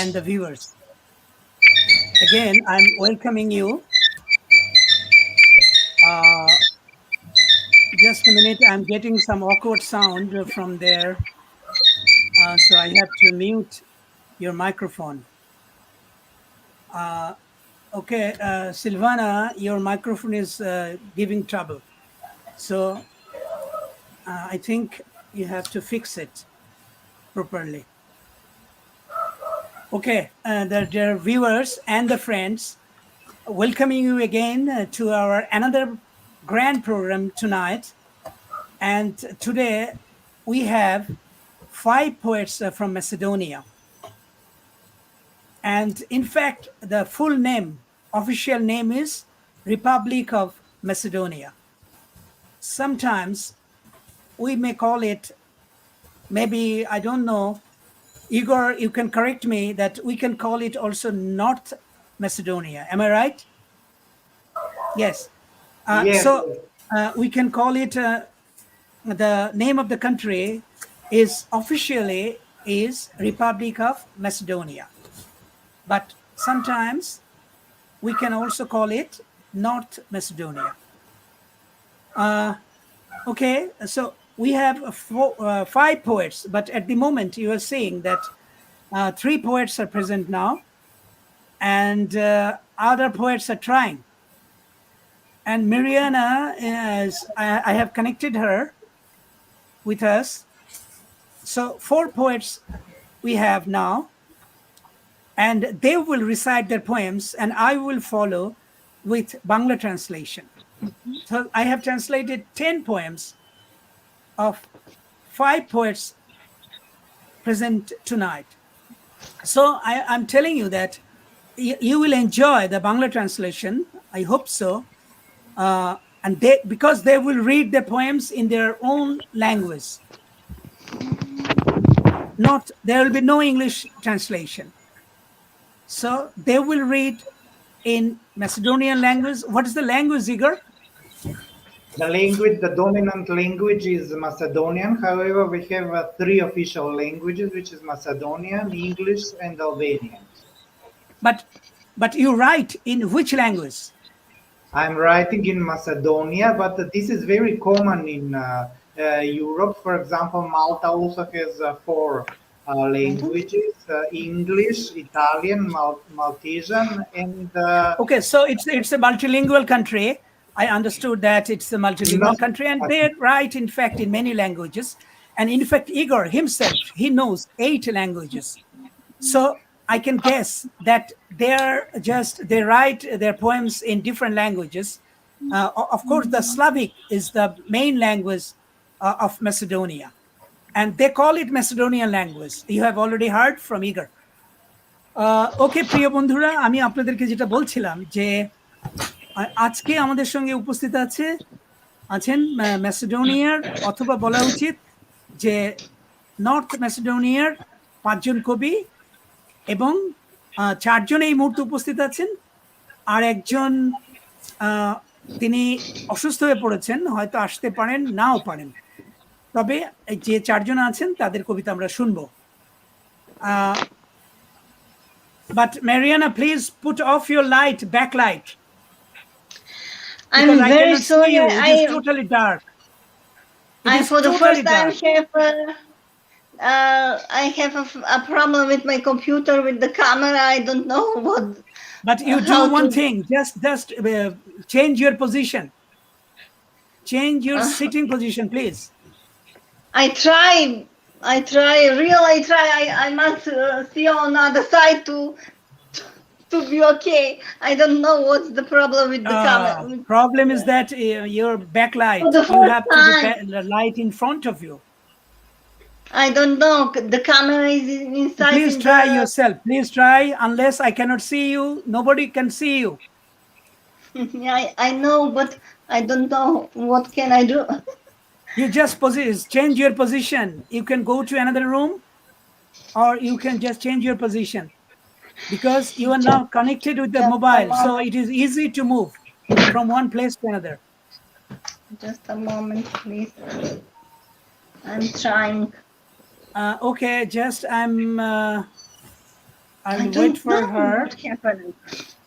and the viewers. Again, I'm welcoming you. Just a minute, I'm getting some awkward sound from there. So I have to mute your microphone. Okay, Silvana, your microphone is giving trouble. So I think you have to fix it properly. Okay, the dear viewers and the friends, welcoming you again to our another grand program tonight. And today we have 5 poets from Macedonia. And in fact, the full name, official name is Republic of Macedonia. Sometimes we may call it, maybe, I don't know, Igor, you can correct me, that we can call it also North Macedonia. Am I right? Yes. Yes. So we can call it, the name of the country is officially is Republic of Macedonia. But sometimes we can also call it North Macedonia. Okay, so we have 5 poets, but at the moment you are seeing that 3 poets are present now, and other poets are trying. And Mariana is, I have connected her with us. So 4 poets we have now, and they will recite their poems, and I will follow with Bangla translation. So I have translated 10 poems of 5 poets present tonight. So I'm telling you that you will enjoy the Bangla translation. I hope so. And because they will read the poems in their own language. There will be no English translation. So they will read in Macedonian language. What is the language, Igor? The dominant language is Macedonian. However, we have 3 official languages, which is Macedonian, English, and Albanian. But you write in which language? I'm writing in Macedonia, but this is very common in Europe. For example, Malta also has 4 languages: English, Italian, Maltesian, and okay. So it's a multilingual country. I understood that it's a multilingual country, and they write, in fact, in many languages. And in fact, Igor himself, he knows 8 languages. So I can guess that they write their poems in different languages. Of course, the Slavic is the main language of Macedonia, and they call it Macedonian language. You have already heard from Igor. ওকে প্রিয় বন্ধুরা, আমি আপনাদেরকে যেটা বলছিলাম যে আজকে আমাদের সঙ্গে উপস্থিত আছেন ম্যাসেডোনিয়ার, অথবা বলা উচিত যে নর্থ ম্যাসেডোনিয়ার 5 জন কবি, এবং 4 জন এই মুহূর্তে উপস্থিত আছেন। আর একজন তিনি অসুস্থ হয়ে পড়েছেন, হয়তো আসতে পারেন, নাও পারেন। তবে যে 4 জন আছেন তাদের কবিতা আমরা শুনবো। But Mariana, please put off your backlight. I'm very sorry. It is totally dark. For the first time I have a problem with my computer, with the camera. I don't know what. But you do one thing. Just change your position. Change your sitting position, please. I try. Really, I try. I must see on the other side to be okay. I don't know what's the problem with the camera. Problem is that your backlight. You have to the light in front of you. I don't know. The camera is inside. Please try yourself. Please try. Unless I cannot see you, nobody can see you. Yeah, I know, but I don't know. What can I do? You just change your position. You can go to another room, or you can just change your position, because you are now connected with the mobile, so it is easy to move from one place to another. Just a moment, please. I'm trying. Okay, just I'll wait for her. What happened?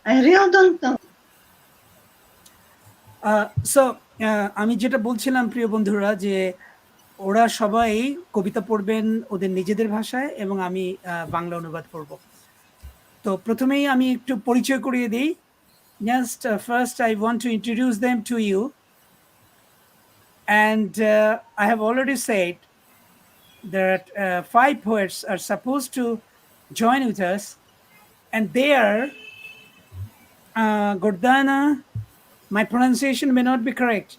I really don't know. So আমি যেটা বলছিলাম প্রিয় বন্ধুরা যে ওরা সবাই কবিতা পড়বেন ওদের নিজেদের ভাষায় এবং আমি বাংলা অনুবাদ করব। তো প্রথমেই আমি একটু পরিচয় করিয়ে দিই। Just first I want to introduce them to you, and I have already said that 5 poets are supposed to join with us, and they are Gordana. My pronunciation may not be correct,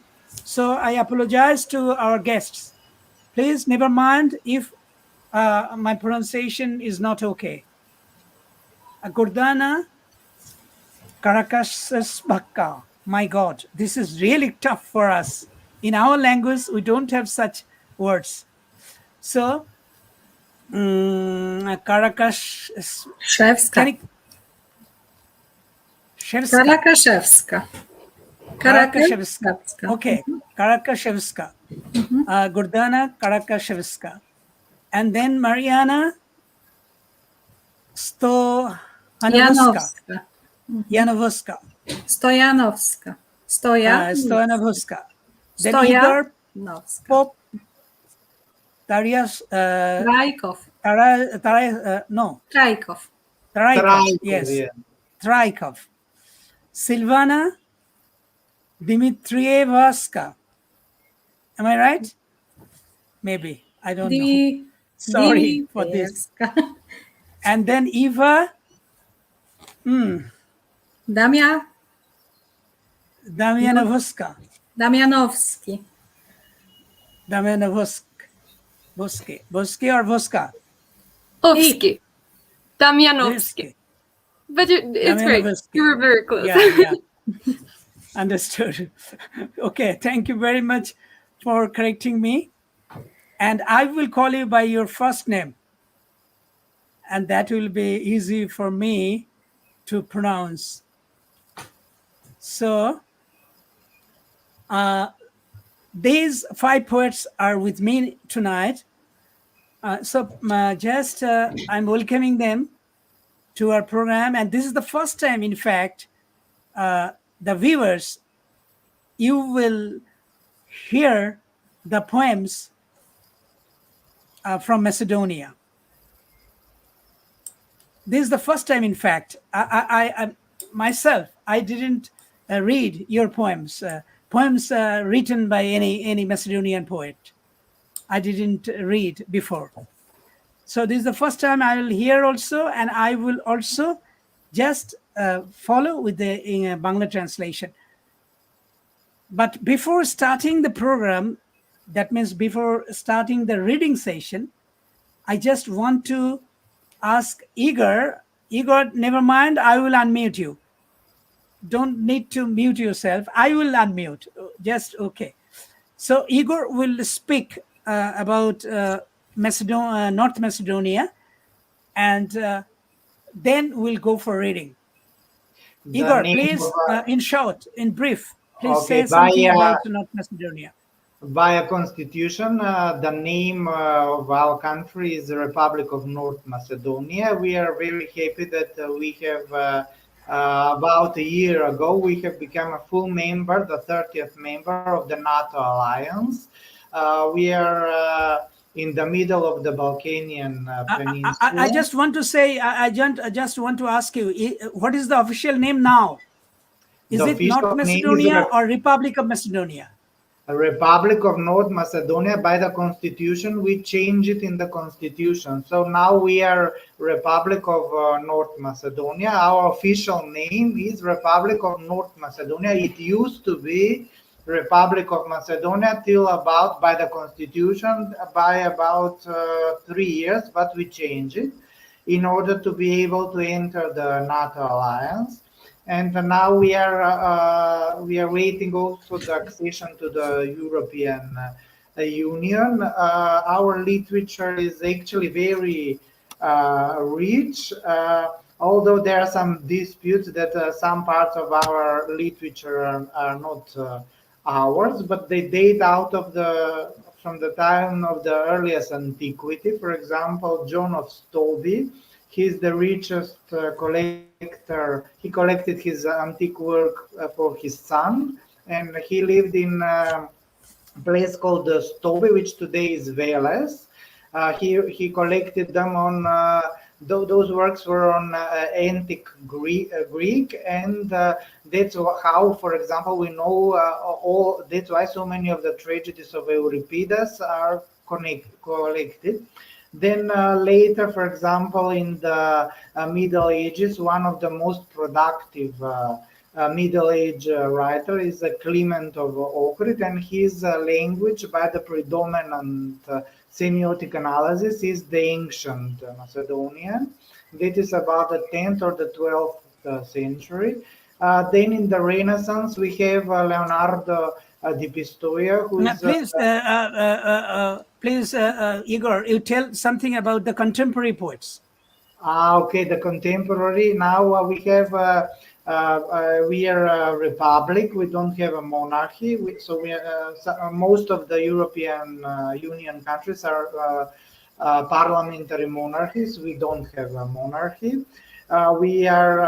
so I apologize to our guests. Please never mind if my pronunciation is not okay. Gordana Caracas Bakka. My God, this is really tough for us. In our language, we don't have such words. So, Caracas. Szewska. Karakaszewska. Karakaszewska. Okay, Karakaszewska. Gordana Karakaszewska. And then Mariana Stoyanowska. Janowska. Stojanowska. Stoyanowska. Then Igor Pop. Darius. Trajkov. No. Trajkov. Yes. Trajkov. Silvana Dmitrievska. Am I right? Maybe. I don't know. Sorry for this. And then Eva. Damianowska. Damianowski. Boski or Voska? Ovsky. Damianowski. But it's great. You were very close. Yeah. Understood. Okay, thank you very much for correcting me. And I will call you by your first name. And that will be easy for me to pronounce. So, these 5 poets are with me tonight. I'm welcoming them to our program. And this is the first time, in fact, the viewers, you will hear the poems from Macedonia. This is the first time, in fact. I myself, I didn't read your poems. Poems written by any Macedonian poet. I didn't read before. So this is the first time I will hear also, and I will also just follow with the Bangla translation. But before starting the program, that means before starting the reading session, I just want to ask Igor, never mind, I will unmute you. Don't need to mute yourself. I will unmute. Just okay. So Igor will speak about North Macedonia, and then we'll go for reading. Igor, please, in short, in brief, please say something about North Macedonia. Via constitution, the name of our country is the Republic of North Macedonia. We are very happy that we have about a year ago, we have become a full member, the 30th member of the NATO alliance. We are in the middle of the Balkanian peninsula. I just want to say, I just want to ask you, what is the official name now? Is it North Macedonia or Republic of Macedonia? Republic of North Macedonia. By the constitution, we change it in the constitution. So now we are Republic of North Macedonia. Our official name is Republic of North Macedonia. It used to be Republic of Macedonia till about, by the constitution, by about 3 years, but we changed it in order to be able to enter the NATO alliance. And now we are waiting also the accession to the European Union. Our literature is actually very rich, although there are some disputes that some parts of our literature are not ours, but they date out of from the time of the earliest antiquity. For example, John of Stolby He's the richest collector. He collected his antique work for his son, and he lived in a place called Stobe, which today is Veles. He collected them on those works were on antique Greek, and that's how, for example, we know all. That's why so many of the tragedies of Euripides are collected. Then later, for example, in the Middle Ages, one of the most productive Middle Age writer is Clement of Ohrid, and his language, by the predominant semiotic analysis, is the ancient Macedonian. That is about the 10th or the 12th century. Then in the Renaissance, we have Leonardo di Pistoia, who is... Please, Igor, you tell something about the contemporary poets. Okay, the contemporary. Now we have... we are a republic. We don't have a monarchy. Most of the European Union countries are parliamentary monarchies. We don't have a monarchy. We are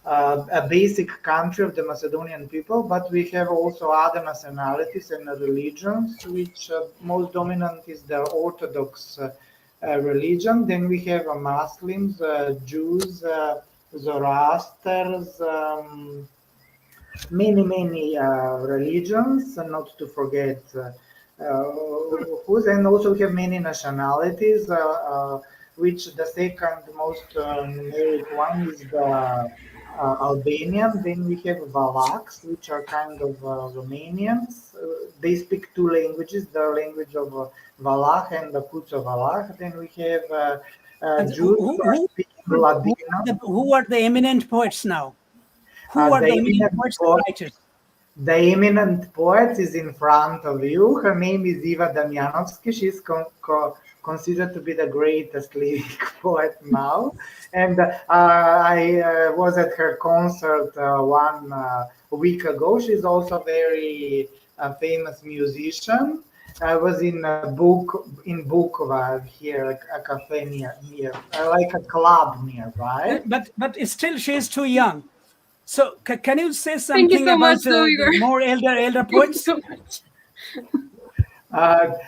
a basic country of the Macedonian people, but we have also other nationalities and religions, which most dominant is the Orthodox religion. Then we have Muslims, Jews, Zoroasters, many religions, not to forget whose, and also we have many nationalities, which the second most numeric one is the Albanian. Then we have Valaks, which are kind of Romanians. They speak two languages, the language of Valach and the Kuzo Valach. Then we have Jews who are speaking Ladino. Who are the eminent poets now? Who are the eminent poets and writers? The eminent poet is in front of you. Her name is Iva Damjanovski. She's considered to be the greatest lyric poet now. And I was at her concert 1 week ago. She's also a very famous musician. I was in Bukova here, a cafe near like a club nearby. But still, she's too young. So can you say something about more elder poets? Thank you so much.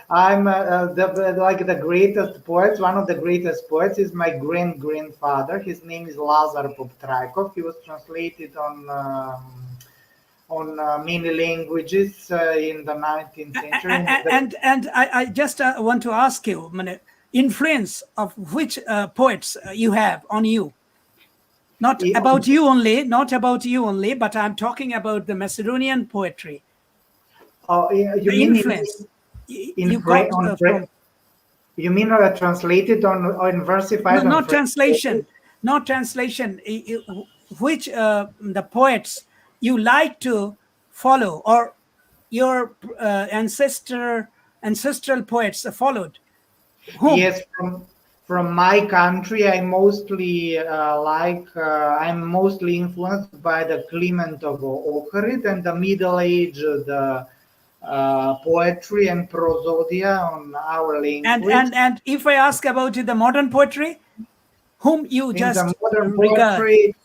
I'm like the greatest poets. One of the greatest poets is my grandfather. His name is Lazar Poptraikov. He was translated on many languages in the 19th century. And I just want to ask you, influence of which poets you have on you? Not about you only, but I'm talking about the Macedonian poetry. You mean influence? You mean translated on versified? No, not translation. Not translation. Which the poets you like to follow, or your ancestral poets followed? Whom? Yes, from my country, I mostly I'm mostly influenced by the Clement of Ohrid and the Middle Age, the poetry and prosodia on our language. And if I ask about the modern poetry, whom you just regard? Poetry,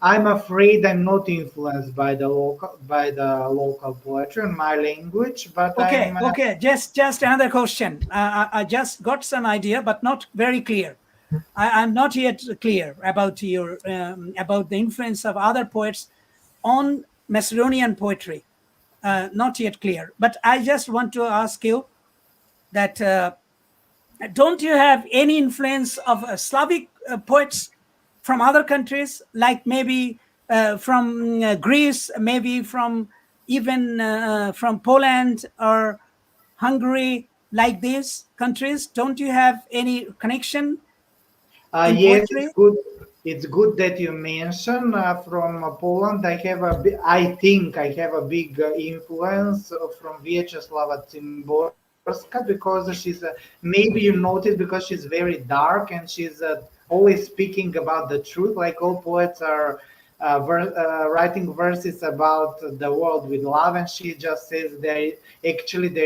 I'm afraid I'm not influenced by the local poetry in my language, but okay. Just another question. I just got some idea, but not very clear. I'm not yet clear about your about the influence of other poets on Macedonian poetry. Not yet clear. But I just want to ask you that don't you have any influence of Slavic poets from other countries, like maybe from Greece, maybe from even from Poland or Hungary, like these countries? Don't you have any connection? Yes, it's good that you mention from Poland. I think I have a big influence from Vyacheslava Szymborska, because she's maybe you noticed, because she's very dark and she's always speaking about the truth. Like all poets are writing verses about the world with love, and she just says there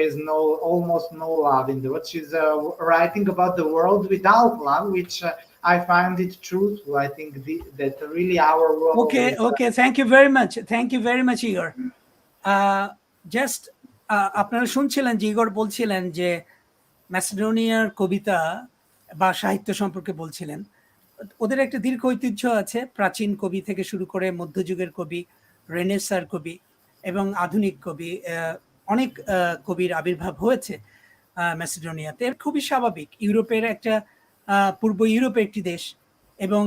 is almost no love in the world. She's writing about the world without love, which I find it truthful. I think that really our world. Okay. Thank you very much. Igor. Just আপনারা শুনছিলেন যে Igor বলছিলেন যে ম্যাসেডোনিয়ার কবিতা বা সাহিত্য সম্পর্কে বলছিলেন। ওদের একটা দীর্ঘ ঐতিহ্য আছে, প্রাচীন কবি থেকে শুরু করে মধ্যযুগের কবি, রেনেসার কবি এবং আধুনিক কবি, অনেক কবির আবির্ভাব হয়েছে ম্যাসেডোনিয়াতে। খুবই স্বাভাবিক, ইউরোপের একটা পূর্ব ইউরোপের একটি দেশ এবং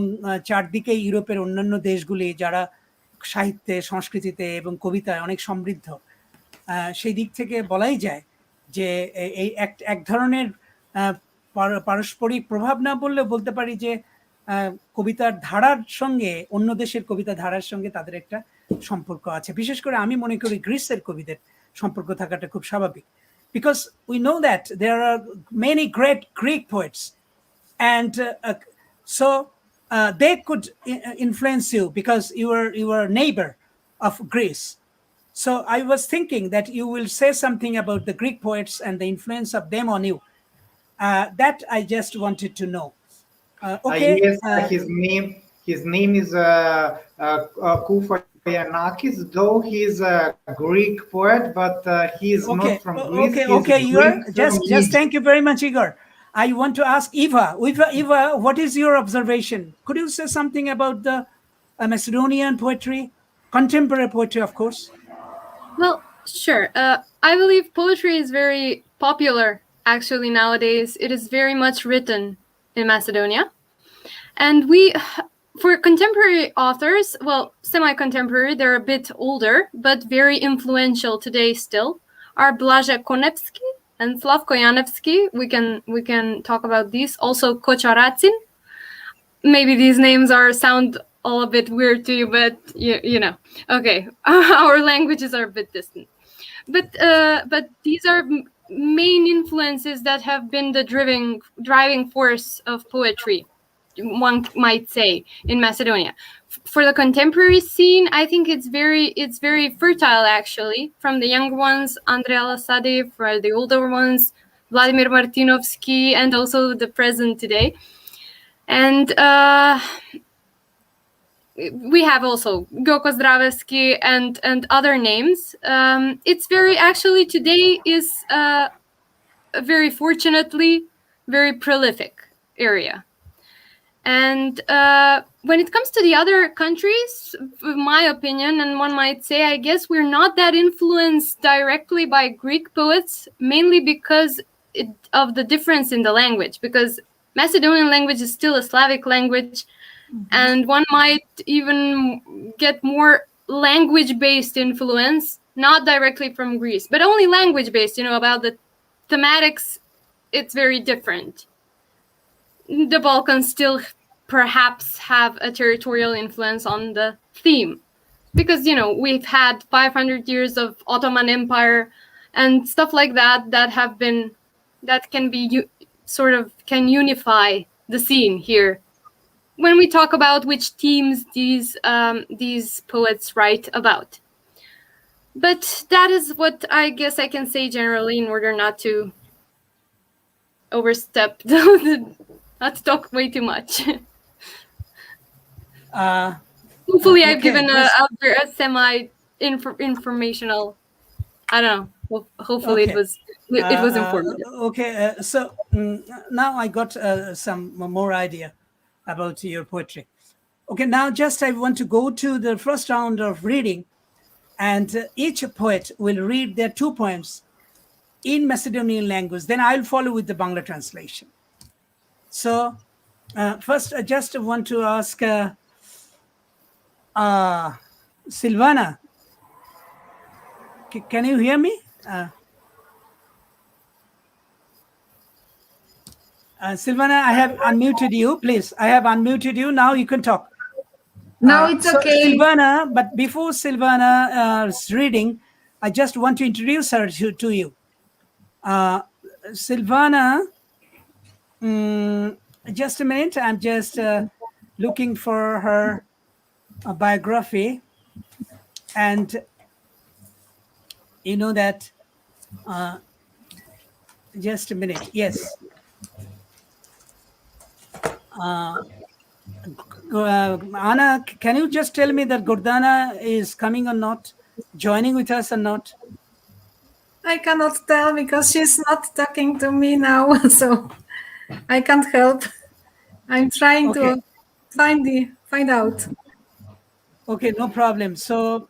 চারদিকে ইউরোপের অন্যান্য দেশগুলি যারা সাহিত্যে, সংস্কৃতিতে এবং কবিতায় অনেক সমৃদ্ধ, সেই দিক থেকে বলাই যায় যে এই এক ধরনের পারস্পরিক প্রভাব না বললেও বলতে পারি যে কবিতার ধারার সঙ্গে অন্য দেশের কবিতা ধারার সঙ্গে তাদের একটা সম্পর্ক আছে। বিশেষ করে আমি মনে করি গ্রিসের কবিদের সম্পর্ক থাকাটা খুব স্বাভাবিক, because we know that there are many great Greek poets and so they could influence you because you were a neighbor of Greece. So I was thinking that you will say something about the Greek poets and the influence of them on you. That I just wanted to know. Okay. Yes, his name is Koufayanakis, though he's a Greek poet, but he is not from Greece. Okay, Igor. Just thank you very much, Igor. I want to ask Eva. Eva, what is your observation? Could you say something about the Macedonian poetry, contemporary poetry, of course? Well, sure. I believe poetry is very popular, actually, nowadays. It is very much written in Macedonia. And for contemporary authors, well, semi-contemporary, they're a bit older, but very influential today still, are Blaža Konevsky and Slavko Janevsky. We can talk about these. Also Kočaracin. Maybe these names sound all a bit weird to you, but you know. Okay, our languages are a bit distant. But these are main influences that have been the driving force of poetry, one might say, in Macedonia. For the contemporary scene, I think it's very fertile, actually. From the younger ones, Andrea Lasade, for the older ones, Vladimir Martinovsky, and also the present today. And we have also Goko Zdravevsky and other names. It's actually today is very fortunately very prolific area. And when it comes to the other countries, in my opinion, and one might say, I guess we're not that influenced directly by Greek poets, mainly because of the difference in the language, because Macedonian language is still a Slavic language, and one might even get more language-based influence, not directly from Greece, but only language-based, about the thematics, it's very different. The Balkans still perhaps have a territorial influence on the theme, because we've had 500 years of Ottoman Empire and stuff like that can unify the scene here when we talk about which themes these poets write about. But that is what I guess I can say generally, in order not to overstep not to talk way too much. Hopefully I've given a semi informational, I don't know, hopefully it was informative. So now I got some more idea about your poetry. Okay, now just I want to go to the first round of reading, and each poet will read their 2 poems in Macedonian language. Then I'll follow with the Bangla translation. So first, I just want to ask Silvana. Can you hear me? Silvana, I have unmuted you. Please, I have unmuted you. Now you can talk. No, it's okay. Silvana, but before Silvana's reading, I just want to introduce her to you. Silvana, just a minute. I'm just looking for her biography, and you know that. Just a minute. Yes. Anna, can you just tell me that Gordana is coming or not, joining with us or not? I cannot tell because she's not talking to me now, so I can't help. I'm trying to find out. Okay, no problem. So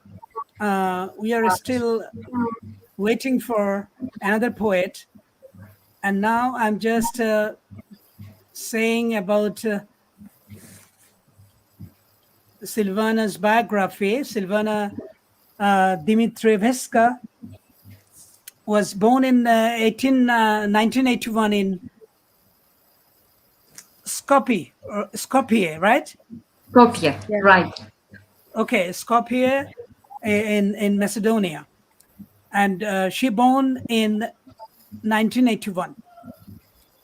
we are still waiting for another poet, and now I'm just saying about Silvana's biography. Silvana Dimitrievska was born in 1981 in Skopje, right? Skopje, right. Okay, Skopje in Macedonia. And she born in 1981.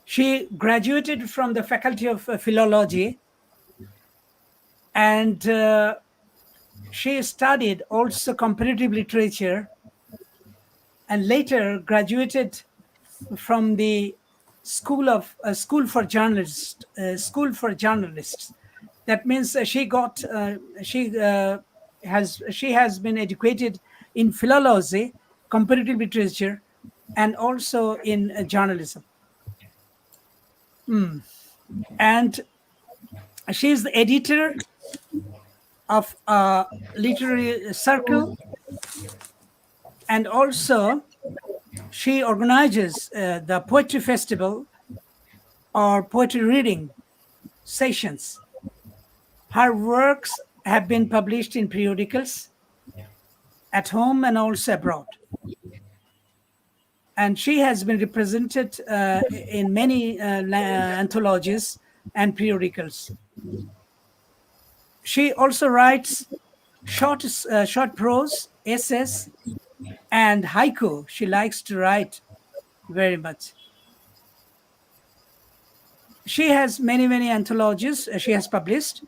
She graduated from the Faculty of Philology, and she studied also comparative literature, and later graduated from the School for Journalists. That means she has been educated in philology, comparative literature, and also in journalism. And she is the editor of a literary circle, and also she organizes the poetry festival or poetry reading sessions. Her works have been published in periodicals at home and also abroad. And she has been represented in many anthologies and periodicals. She also writes short prose, essays, and haiku. She likes to write very much. She has many anthologies she has published,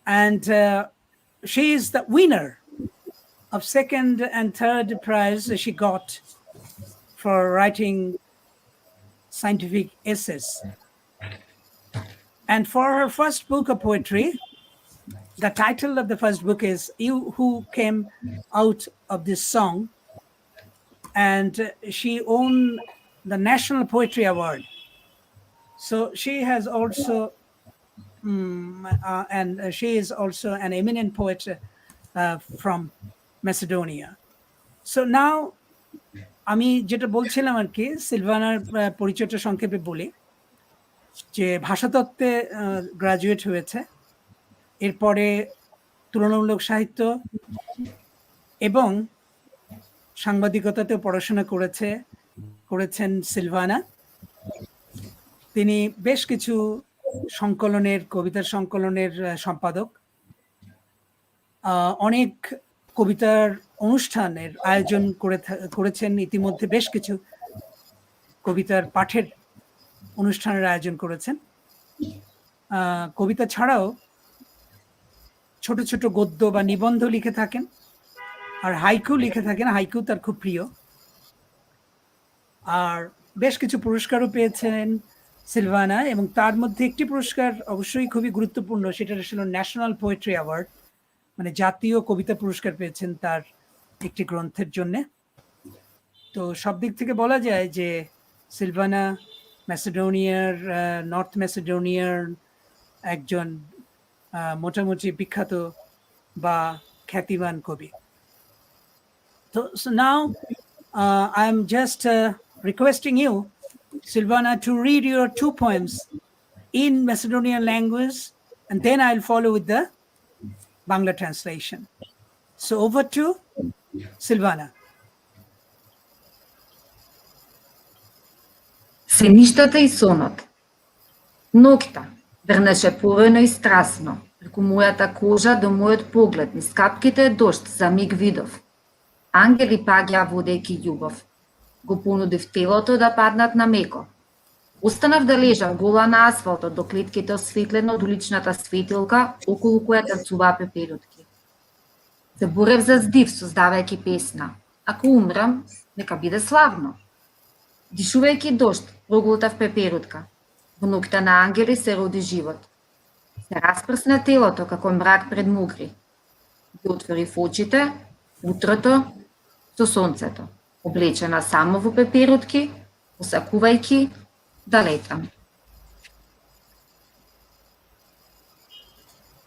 and she is the winner of second and third prize she got for writing scientific essays. And for her first book of poetry, the title of the first book is You Who Came Out of This Song, and she won the National Poetry Award. So she has also, and she is also an eminent poet from Macedonia. So now আমি যেটা বলছিলাম আর কি, সিলভানার পরিচয়টা সংক্ষেপে বলি, যে ভাষাতত্ত্বে graduate হয়েছে, এরপরে তুলনামূলক সাহিত্য এবং সাংবাদিকতাতেও পড়াশোনা করেছেন সিলভানা। তিনি বেশ কিছু কবিতার সংকলনের সম্পাদক, অনেক কবিতার অনুষ্ঠানের আয়োজন করেছেন, ইতিমধ্যে বেশ কিছু কবিতার পাঠের অনুষ্ঠানের আয়োজন করেছেন। কবিতা ছাড়াও ছোট ছোট গদ্য বা নিবন্ধ লিখে থাকেন, আর হাইকু লিখে থাকেন। হাইকু তার খুব প্রিয়। আর বেশ কিছু পুরস্কারও পেয়েছেন সিলভানা, এবং তার মধ্যে একটি পুরস্কার অবশ্যই খুবই গুরুত্বপূর্ণ, সেটা ছিল ন্যাশনাল পোয়েট্রি অ্যাওয়ার্ড, মানে জাতীয় কবিতা পুরস্কার পেয়েছেন তার একটি গ্রন্থের জন্যে। তো সব দিক থেকে বলা যায় যে সিলভানা ম্যাসেডোনিয়ার, নর্থ ম্যাসেডোনিয়ার একজন মোটামুটি বিখ্যাত বা খ্যাতিমান কবি। তো নাও I am just requesting you, Silvana, to read your 2 poems in Macedonian language, and then I'll follow with the Bangla translation. So over to Silvana. Се ништата и сонот. Ноќта врнеше повено и страсно, преку мојата кожа до мојот поглед, низ капките дожд за миг видов. Ангели паѓаа водејќи љубов. Го понудив телото да паднат на меко. Останав да лежам гола на асфалтот док летките осветлена од уличната светилка околу која танцуваа пеперутки. Се борев за здив создавајќи песна. Ако умрам, нека биде славно. Дишувајќи дожд, проглутав пеперутка. Во ноќта на ангели се роди живот. Се распрсна телото како мрак пред мугри. Ги отворив очите, утрото, со сонцето, облечена само во пеперутки, посакувајќи да летам.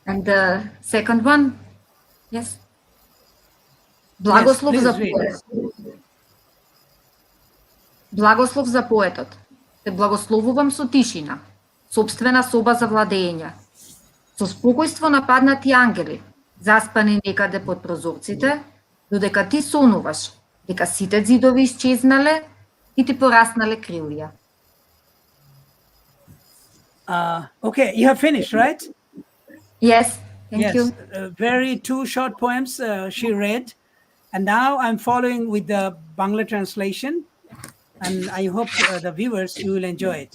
And the second one, yes. Благослов Yes, за please read. поетот. Благослов за поетот. Те благословувам со тишина, собствена соба за владење. Со спокојство нападнати ангели, заспани некаде под прозорците, додека ти сонуваш, дека сите ѕидови исчезнале и ти пораснале крилја. Okay, you have finished, right? Yes, thank Yes, you. very two short poems she read, and now I'm following with the Bangla translation, and I hope the viewers you will enjoy it.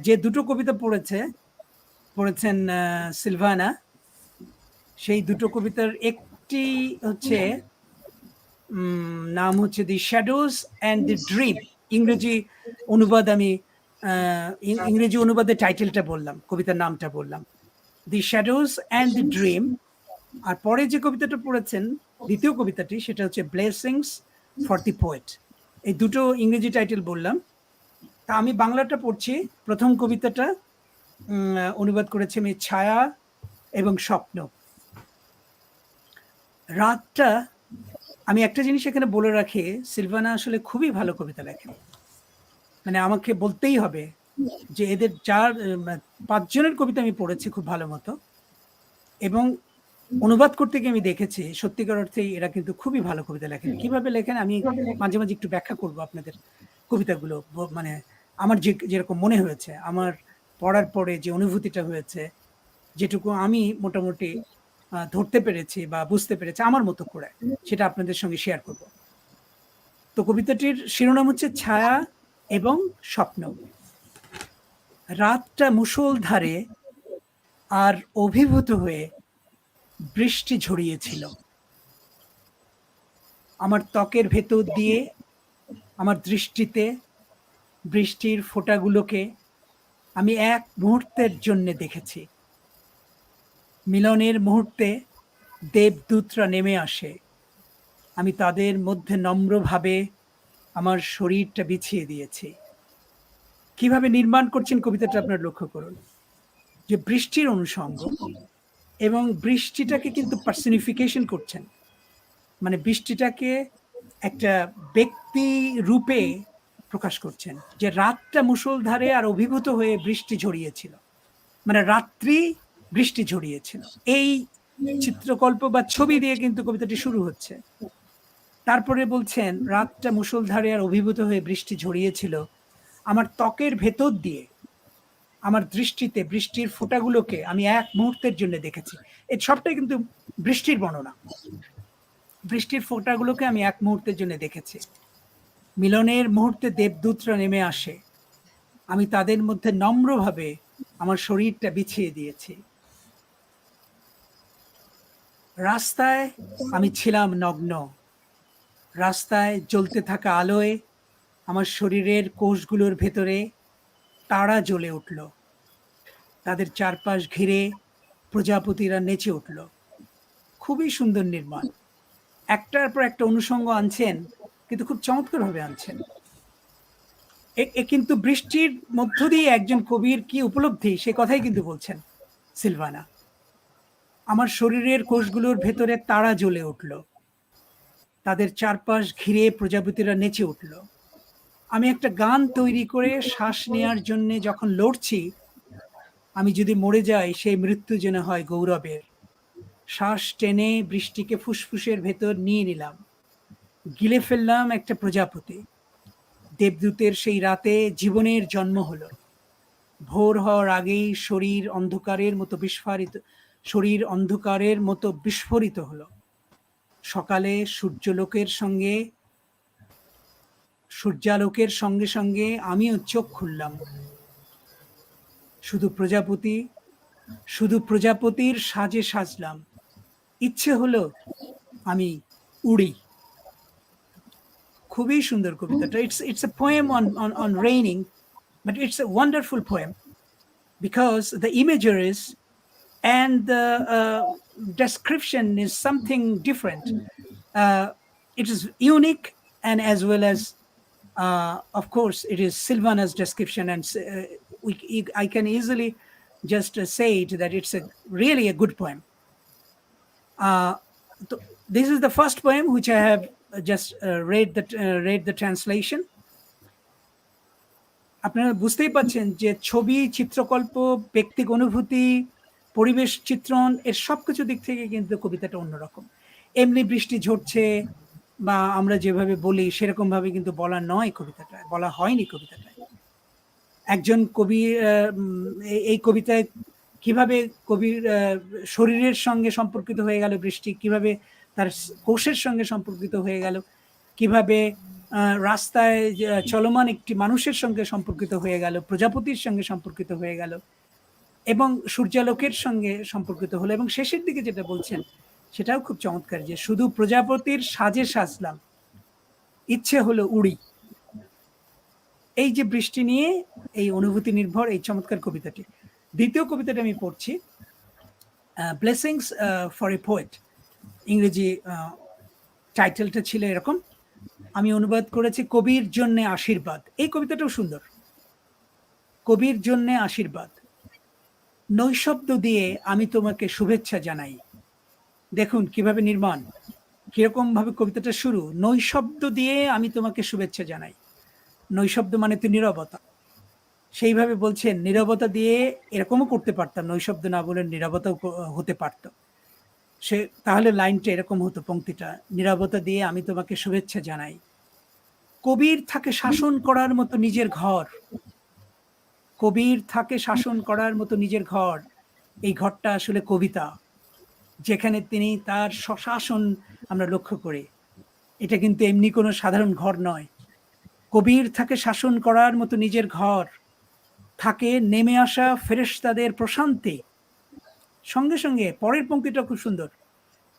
যে দুটো কবিতা পড়েছেন সিলভানা, সেই দুটো কবিতার একটি হচ্ছে নাম হচ্ছে দি শ্যাডোজ অ্যান্ড দি ড্রিম। ইংরেজি অনুবাদ আমি ইংরেজি অনুবাদে টাইটেলটা বললাম, কবিতার নামটা বললাম, দি শ্যাডোজ অ্যান্ড দি ড্রিম। আর পরে যে কবিতাটা পড়েছেন, দ্বিতীয় কবিতাটি, সেটা হচ্ছে ব্লেসিংস ফর দি পোয়েট। এই দুটো ইংরেজি টাইটেল বললাম। তা আমি বাংলাটা পড়ছি। প্রথম কবিতাটা অনুবাদ করেছি আমি, ছায়া এবং স্বপ্ন। রাতটা, আমি একটা জিনিস এখানে বলে রাখি, সিলভানা আসলে খুবই ভালো কবিতা লেখেন। মানে আমাকে বলতেই হবে যে এদের যার 5 জনের কবিতা আমি পড়েছি খুব ভালো মতো, এবং অনুবাদ করতে গিয়ে আমি দেখেছি সত্যিকার অর্থেই এরা কিন্তু খুবই ভালো কবিতা লেখেন। কিভাবে লেখেন আমি মাঝে মাঝে একটু ব্যাখ্যা করব আপনাদের কবিতাগুলো। মানে আমার যেরকম মনে হয়েছে, আমার পড়ার পরে যে অনুভূতিটা হয়েছে, যেটুকু আমি মোটামুটি ধরতে পেরেছি বা বুঝতে পেরেছি আমার মতো করে, সেটা আপনাদের সঙ্গে শেয়ার করব। তো কবিতাটির শিরোনাম হচ্ছে ছায়া এবং স্বপ্ন। রাতটা মুষলধারে আর অভিভূত হয়ে বৃষ্টি ঝরিয়েছিল। আমার ত্বকের ভেতর দিয়ে, আমার দৃষ্টিতে বৃষ্টির ফোঁটাগুলোকে আমি এক মুহূর্তের জন্যে দেখেছি। মিলনের মুহূর্তে দেবদূতরা নেমে আসে। আমি তাদের মধ্যে নম্রভাবে আমার শরীরটা বিছিয়ে দিয়েছি। কিভাবে নির্মাণ করছেন কবিতাটা আপনারা লক্ষ্য করুন, যে বৃষ্টির অনুষঙ্গ, এবং বৃষ্টিটাকে কিন্তু পার্সনিফিকেশন করছেন। মানে বৃষ্টিটাকে একটা ব্যক্তি রূপে প্রকাশ করছেন, যে রাতটা মুষলধারে আর অভিভূত হয়ে বৃষ্টি ঝরিয়েছিল, মানে রাত্রি বৃষ্টি ঝরিয়েছিল। এই চিত্রকল্প বা ছবি দিয়ে কিন্তু কবিতাটি শুরু হচ্ছে। তারপরে বলছেন, রাতটা মুষলধারে আর অভিভূত হয়ে বৃষ্টি ঝরিয়েছিল, আমার ত্বকের ভেতর দিয়ে, আমার দৃষ্টিতে বৃষ্টির ফোঁটাগুলোকে আমি এক মুহূর্তের জন্য দেখেছি। এই সবটাই কিন্তু বৃষ্টির বর্ণনা। বৃষ্টির ফোঁটাগুলোকে আমি এক মুহূর্তের জন্য দেখেছি। মিলনের মুহূর্তে দেবদূতরা নেমে আসে। আমি তাদের মধ্যে নম্রভাবে আমার শরীরটা বিছিয়ে দিয়েছি। রাস্তায় আমি ছিলাম নগ্ন। রাস্তায় জ্বলতে থাকা আলোয় আমার শরীরের কোষগুলোর ভেতরে তারা জ্বলে উঠল। তাদের চারপাশ ঘিরে প্রজাপতিরা নেচে উঠল। খুবই সুন্দর নির্মাণ। একটার পর একটা অনুষঙ্গ আনছেন, কিন্তু খুব চমৎকারভাবে আনছেন। এ কিন্তু বৃষ্টির মধ্য দিয়ে একজন কবির কি উপলব্ধি, সে কথাই কিন্তু বলছেন সিলভানা। আমার শরীরের কোষগুলোর ভেতরে তারা জ্বলে উঠল। তাদের চারপাশ ঘিরে প্রজাপতিরা নেচে উঠল। আমি একটা গান তৈরি করে শ্বাস নেওয়ার জন্য যখন লড়ছি, আমি যদি মরে যাই সেই মৃত্যু যেন হয় গৌরবের। শ্বাস টেনে বৃষ্টিকে ফুসফুসের ভেতর নিয়ে নিলাম। গিলে ফেললাম একটা প্রজাপতি। দেবদূতের সেই রাতে জীবনের জন্ম হলো। ভোর হওয়ার আগেই শরীর অন্ধকারের মতো বিস্ফোরিত হলো। সকালে সূর্যলোকের সঙ্গে সূর্যালোকের সঙ্গে সঙ্গে আমিও চোখ খুললাম। শুধু প্রজাপতির সাজে সাজলাম। ইচ্ছে হলো আমি উড়ি। খুবই সুন্দর কবিতাটা। It's a poem on raining, but it's a wonderful poem because the imageries and the description is something different. It is unique, and as well as, of course, it is Silvana's description, and I can easily just say it that it's really a good poem. This is the first poem which I have just read the translation. আপনারা বুঝতেই পাচ্ছেন যে ছবি, চিত্রকল্প, ব্যক্তিক অনুভূতি, পরিবেশ চিত্রণ এর সবকিছু দিক থেকে কিন্তু কবিতাটা অন্যরকম। এমনি বৃষ্টি ঝরছে বা আমরা যেভাবে বলি সেরকম ভাবে কিন্তু বলা নয়, কবিতাটা বলা হয়নি। কবিতাটায় একজন কবি এই কবিতায় কিভাবে কবির শরীরের সঙ্গে সম্পর্কিত হয়ে গেল বৃষ্টি, কিভাবে তার কোষের সঙ্গে সম্পর্কিত হয়ে গেল, কিভাবে রাস্তায় চলমান একটি মানুষের সঙ্গে সম্পর্কিত হয়ে গেল, প্রজাপতির সঙ্গে সম্পর্কিত হয়ে গেল, এবং সূর্যালোকের সঙ্গে সম্পর্কিত হলো, এবং শেষের দিকে যেটা বলছেন সেটাও খুব চমৎকার, যে শুধু প্রজাপতির সাজে সাজলাম, ইচ্ছে হলো উড়ি। এই যে বৃষ্টি নিয়ে এই অনুভূতি নির্ভর এই চমৎকার কবিতাটি। দ্বিতীয় কবিতাটা আমি পড়ছি, ব্লেসিংস ফর এ পোয়েট। ইংরেজি টাইটেলটা ছিল এরকম, আমি অনুবাদ করেছি কবির জন্যে আশীর্বাদ। এই কবিতাটাও সুন্দর। কবির জন্যে আশীর্বাদ। নৈশব্দ দিয়ে আমি তোমাকে শুভেচ্ছা জানাই। দেখুন কিভাবে নির্মাণ, কিরকম ভাবে কবিতাটা শুরু। নৈশব্দ দিয়ে আমি তোমাকে শুভেচ্ছা জানাই। নৈশব্দ মানে তো নীরবতা। সেইভাবে বলছেন নীরবতা দিয়ে এরকমও করতে পারতাম, নৈশব্দ না বলে নীরবতাও হতে পারত। সে তাহলে লাইনটা এরকম হতো, পংক্তিটা, নীরবতা দিয়ে আমি তোমাকে শুভেচ্ছা জানাই। কবির থাকে শাসন করার মতো নিজের ঘর। কবির থাকে শাসন করার মতো নিজের ঘর। এই ঘরটা আসলে কবিতা, যেখানে তিনি তার স্বশাসন আমরা লক্ষ্য করি। এটা কিন্তু এমনি কোনো সাধারণ ঘর নয়। কবির থাকে শাসন করার মতো নিজের ঘর, থাকে নেমে আসা ফেরেশতাদের প্রশান্তি। সঙ্গে সঙ্গে পরের পংক্তিটা খুব সুন্দর,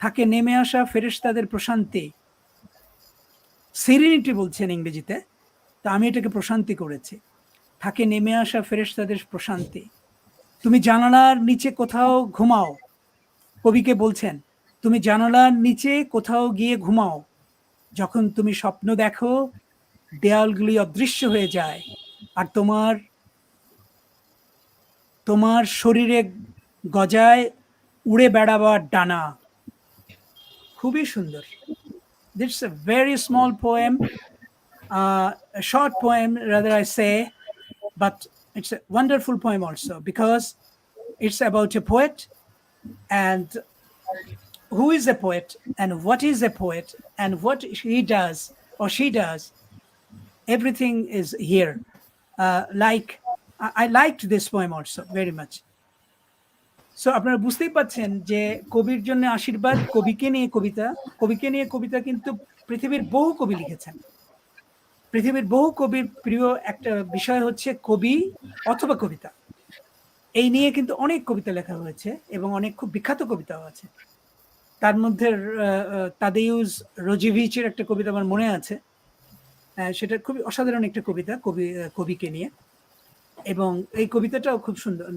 থাকে নেমে আসা ফেরেশতাদের প্রশান্তি। সেরেনিটি বলছেন ইংরেজিতে, তা আমি এটাকে প্রশান্তি করেছি। থাকে নেমে আসা ফেরেশতাদের প্রশান্তি। তুমি জানালার নিচে কোথাও ঘুমাও। কবিকে বলছেন তুমি জানালার নিচে কোথাও গিয়ে ঘুমাও। যখন তুমি স্বপ্ন দেখো দেয়ালগুলি অদৃশ্য হয়ে যায়, আর তোমার শরীরে গজায় উড়ে বেড়াবার ডানা। খুবই সুন্দর। This is a very small poem, a short poem rather I say, but it's a wonderful poem also because it's about a poet, and who is a poet and what is a poet and what he does or she does. Everything is here. I liked this poem also very much. So আপনারা বুঝতেই পাচ্ছেন যে কবির জন্য আশীর্বাদ, কবিকে নিয়ে কবিতা। কবিকে নিয়ে কবিতা কিন্তু পৃথিবীর বহু কবি লিখেছেন। পৃথিবীর বহু কবির প্রিয় একটা বিষয় হচ্ছে কবি অথবা কবিতা। এই নিয়ে কিন্তু অনেক কবিতা লেখা হয়েছে এবং অনেক খুব বিখ্যাত কবিতাও আছে। তার মধ্যে তাদেউস রোজিভিচের একটা কবিতা আমার মনে আছে, সেটা খুবই অসাধারণ একটা কবিতা কবিকে নিয়ে, এবং এই কবিতাটাও খুব সুন্দর।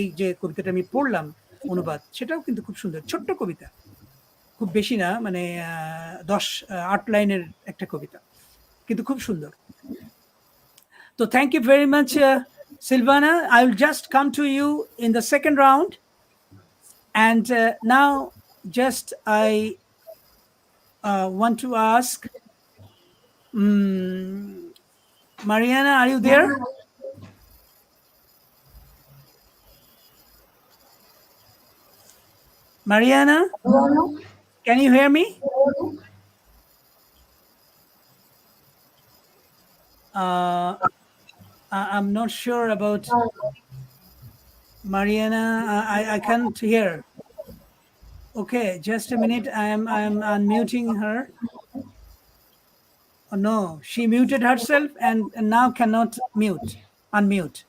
এই যে কবিতাটা আমি পড়লাম অনুবাদ, সেটাও কিন্তু খুব সুন্দর। ছোট্ট কবিতা, খুব বেশি না, মানে 8 লাইনের একটা কবিতা, কিন্তু খুব সুন্দর। তো thank you very much Silvana. I will just come to you in the second round, and now just I want to ask Mariana, are you there? Mariana, can you hear me? I'm not sure about Mariana. I can't hear. Okay, just a minute. I am unmuting her. Oh, no, she muted herself and now cannot unmute.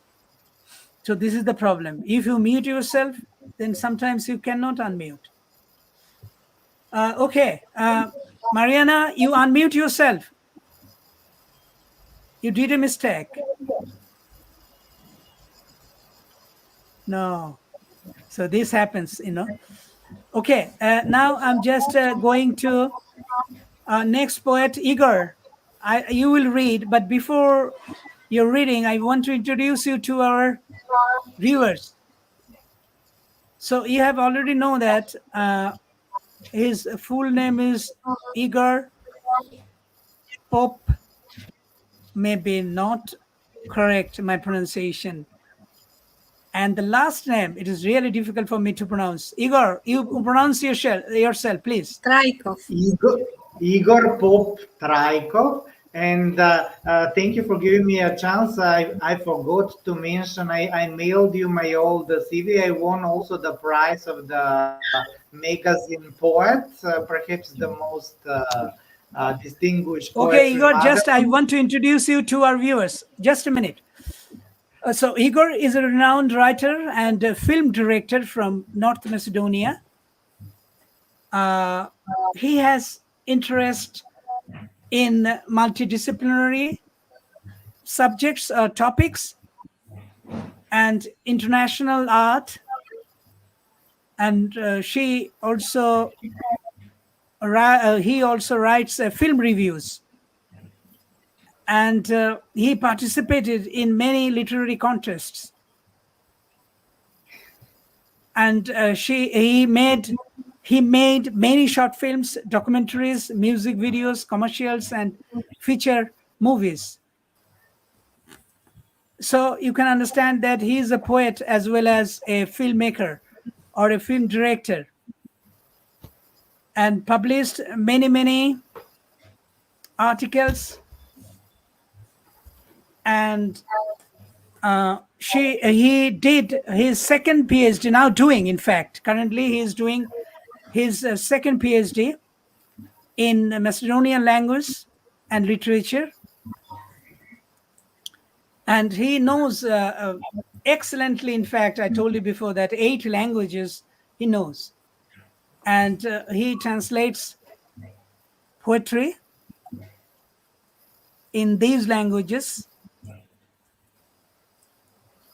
So this is the problem. If you mute yourself, then sometimes you cannot unmute. Okay, Mariana, you unmute yourself. You did a mistake. No. So this happens, Okay, now I'm just going to next poet, Igor. You will read, but before you're reading, I want to introduce you to our viewers. So you have already know that his full name is Igor Pop. Maybe not correct my pronunciation. And the last name, it is really difficult for me to pronounce. Igor, you pronounce yourself, please. Trajkov. Igor Pop Trajkov. And thank you for giving me a chance. I forgot to mention, I mailed you my old CV. I won also the prize of the magazine Poet, perhaps the most distinguished poet. Okay, Igor, I want to introduce you to our viewers. Just a minute. So Igor is a renowned writer and a film director from North Macedonia. He has interest in multidisciplinary subjects, topics, and international art. And he also writes film reviews. And he participated in many literary contests. And he made many short films, documentaries, music videos, commercials, and feature movies. So you can understand that he is a poet as well as a filmmaker or a film director, and published many articles. And he did his second PhD, now doing, in fact, currently he is doing his second PhD in Macedonian language and literature. And he knows excellently, in fact, I told you before that 8 languages he knows. And he translates poetry in these languages,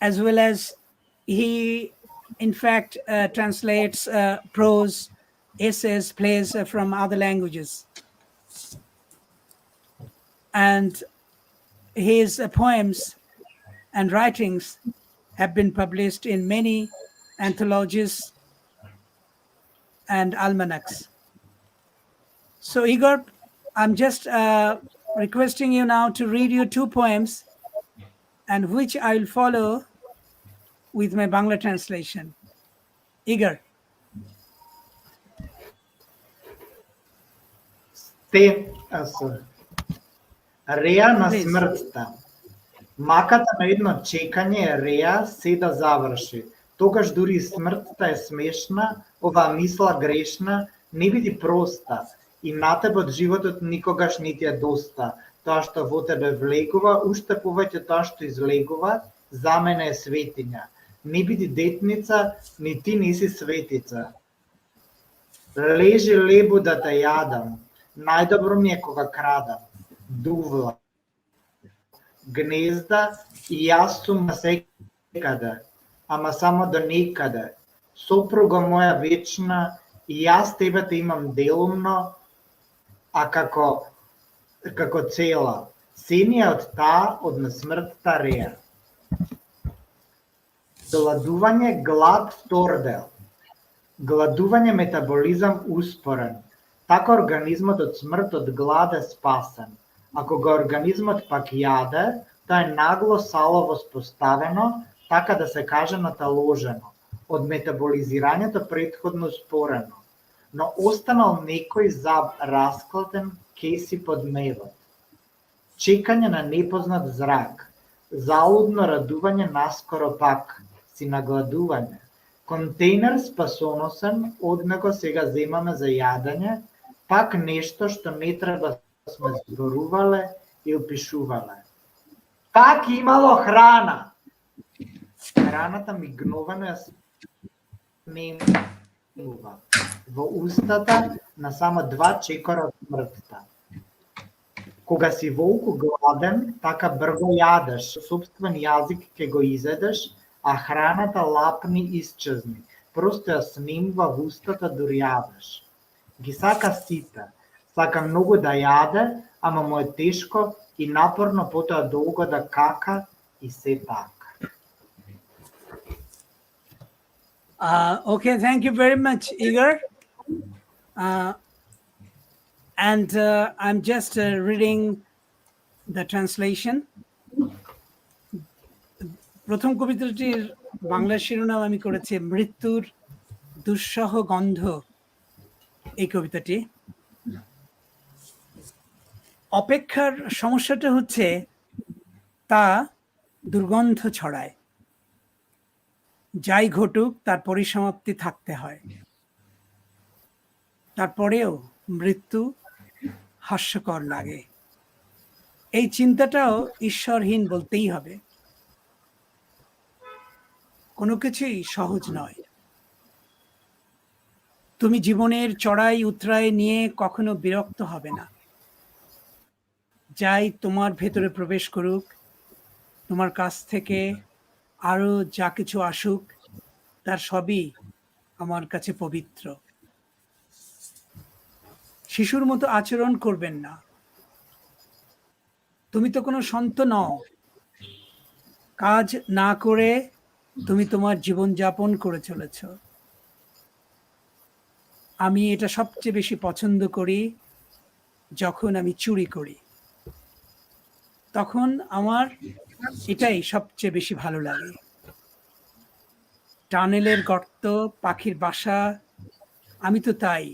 as well as he, in fact, translates prose, essays, plays from other languages. And his poems and writings have been published in many anthologies and almanacs. So Igor, I'm just requesting you now to read your 2 poems, and which I'll follow with my Bangla translation. Igor. Реа на смртта. Маката на едно чекање е реа се да заврши. Тогаш дури смртта е смешна, оваа мисла грешна, не биди проста. И на тебе од животот никогаш не ти е доста. Тоа што во тебе влегува, уште повеќе тоа што излегува, за мене е светиња. Не биди детница, ни ти не си светица. Лежи лебу да те јадам, најдобро ми е кога крадам. Дувла, гнезда и јас сум на секаде, ама само до некаде. Сопруга моја вечна, и јас тебе те имам делумно, а како цела. Сенија од таа, од на смртта реа. Гладување, глад втор дел. Гладување, метаболизам успорен. Така организмот од смрт, од глад е спасен. Ако го организмот пак јаде, тоа е нагло салово споставено, така да се каже наталожено, од метаболизирањето претходно спорено. Но останал некој заб раскладен кеси под мевот. Чекање на непознат зрак, залудно радување наскоро пак, си нагладување. Контейнер спасоносен, од него сега земаме за јадење, пак нешто што не треба сме зборувале и опишувале. Как имало храна? Храната мигновено ја смемува во устата на само 2 чекора од смртта. Кога си волку гладен, така брзо јадеш, сопствен јазик ке го изедеш, а храната лапни исчезни. Просто ја смемува во устата дури јадеш. Ги сака сите. Сака многу да јаде, ама му е тешко и напорно, потоа долго да кака и се така. Okay, thank you very much, Igor. And I'm just reading the translation. প্রথম কবিতাটির বাংলা শিরোনাম আমি করেছি মৃত্যুর দুঃসহ গন্ধ। এই কবিতাটি অপেক্ষার সমস্যাটা হচ্ছে তা দুর্গন্ধ ছড়ায়। যাই ঘটুক তার পরিসমাপ্তি থাকতে হয়। তারপরেও মৃত্যু হাস্যকর লাগে। এই চিন্তাটাও ঈশ্বরহীন বলতেই হবে। কোনো কিছুই সহজ নয়। তুমি জীবনের চড়াই উতরাই নিয়ে কখনো বিরক্ত হবে না। যাই তোমার ভেতরে প্রবেশ করুক, তোমার কাছ থেকে আরো যা কিছু আসুক, তার সবই আমার কাছে পবিত্র। শিশুর মতো আচরণ করবেন না। তুমি তো কোনো সন্ত নও। কাজ না করে তুমি তোমার জীবন যাপন করে চলেছ। আমি এটা সবচেয়ে বেশি পছন্দ করি যখন আমি চুরি করি। তখন আমার এটাই সবচেয়ে বেশি ভালো লাগে। টানেলের গর্ত, পাখির বাসা, আমি তো তাই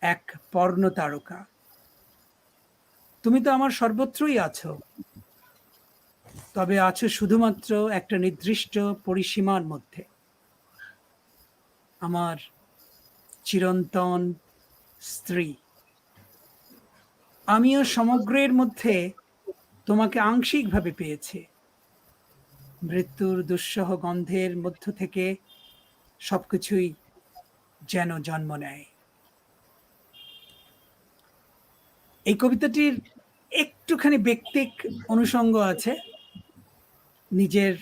এক পর্ণ তারকা। তুমি তো আমার সর্বত্রই আছো, তবে আছো শুধুমাত্র একটা নির্দিষ্ট পরিসীমার মধ্যে। আমার চিরন্তন স্ত্রী। আমিও সমগ্রের মধ্যে তোমাকে আংশিকভাবে পেয়েছি। মৃত্যুর দুঃসহ গন্ধের মধ্য থেকে সবকিছুই যেন জন্ম নেয়। এই কবিতাটির একটুখানি ব্যক্তিক অনুষঙ্গ আছে। নিজের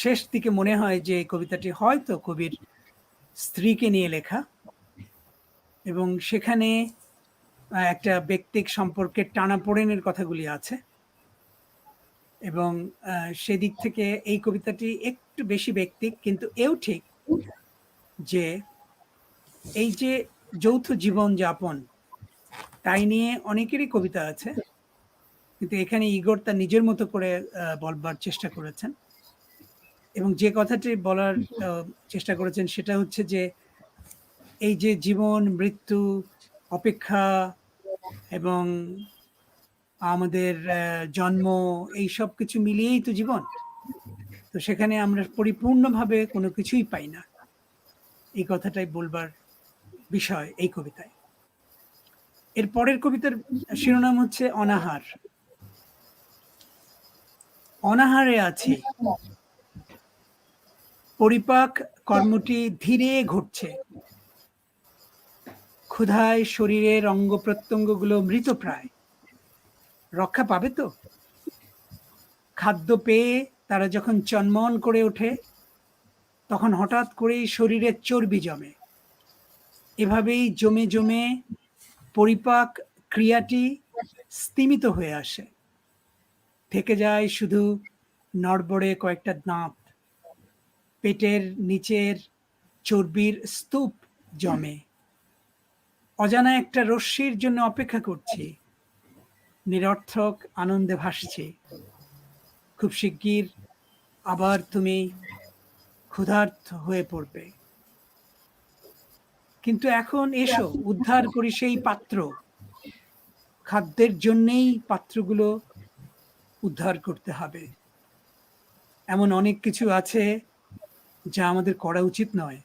শেষ দিকে মনে হয় যে এই কবিতাটি হয়তো কবির স্ত্রীকে নিয়ে লেখা, এবং সেখানে একটা ব্যক্তিক সম্পর্কের টানাপোড়েনের কথাগুলি আছে। এবং সেদিক থেকে এই কবিতাটি একটু বেশি ব্যক্তিক, কিন্তু এও ঠিক যে এই যে যৌথ জীবন যাপন, তাই নিয়ে অনেকেরই কবিতা আছে, কিন্তু এখানে ইগোর তার নিজের মতো করে বলবার চেষ্টা করেছেন। এবং যে কথাটি বলার চেষ্টা করেছেন সেটা হচ্ছে যে এই যে জীবন, মৃত্যু, অপেক্ষা এবং আমাদের জন্ম, এই সব কিছু মিলিয়েই তো জীবন। তো সেখানে আমরা পরিপূর্ণভাবে কোনো কিছুই পাই না। এই কথাটাই বলবার বিষয় এই কবিতায়। এর পরের কবিতার শিরোনাম হচ্ছে অনাহার। অনাহারে আছি। পরিপাক কর্মটি ধীরে ঘটছে। ক্ষুধায় শরীরের অঙ্গ প্রত্যঙ্গগুলো মৃতপ্রায়। রক্ষা পাবে তো? খাদ্য পেয়ে তারা যখন চনমন করে ওঠে, তখন হঠাৎ করেই শরীরে চর্বি জমে। এভাবেই জমে জমে পরিপাক ক্রিয়াটি স্তিমিত হয়ে আসে। থেকে যায় শুধু নড়বড়ে কয়েকটা দাঁত। পেটের নিচের চর্বির স্তূপ জমে। অজানা একটা রশ্মির জন্য অপেক্ষা করছি। নিরর্থক আনন্দে ভাসছি। খুব শিগগির আবার তুমি ক্ষুধার্ত হয়ে পড়বে। কিন্তু এখন এসো, উদ্ধার করি সেই পাত্র। খাদ্যের জন্যেই পাত্রগুলো উদ্ধার করতে হবে। এমন অনেক কিছু আছে যা আমাদের করা উচিত নয়,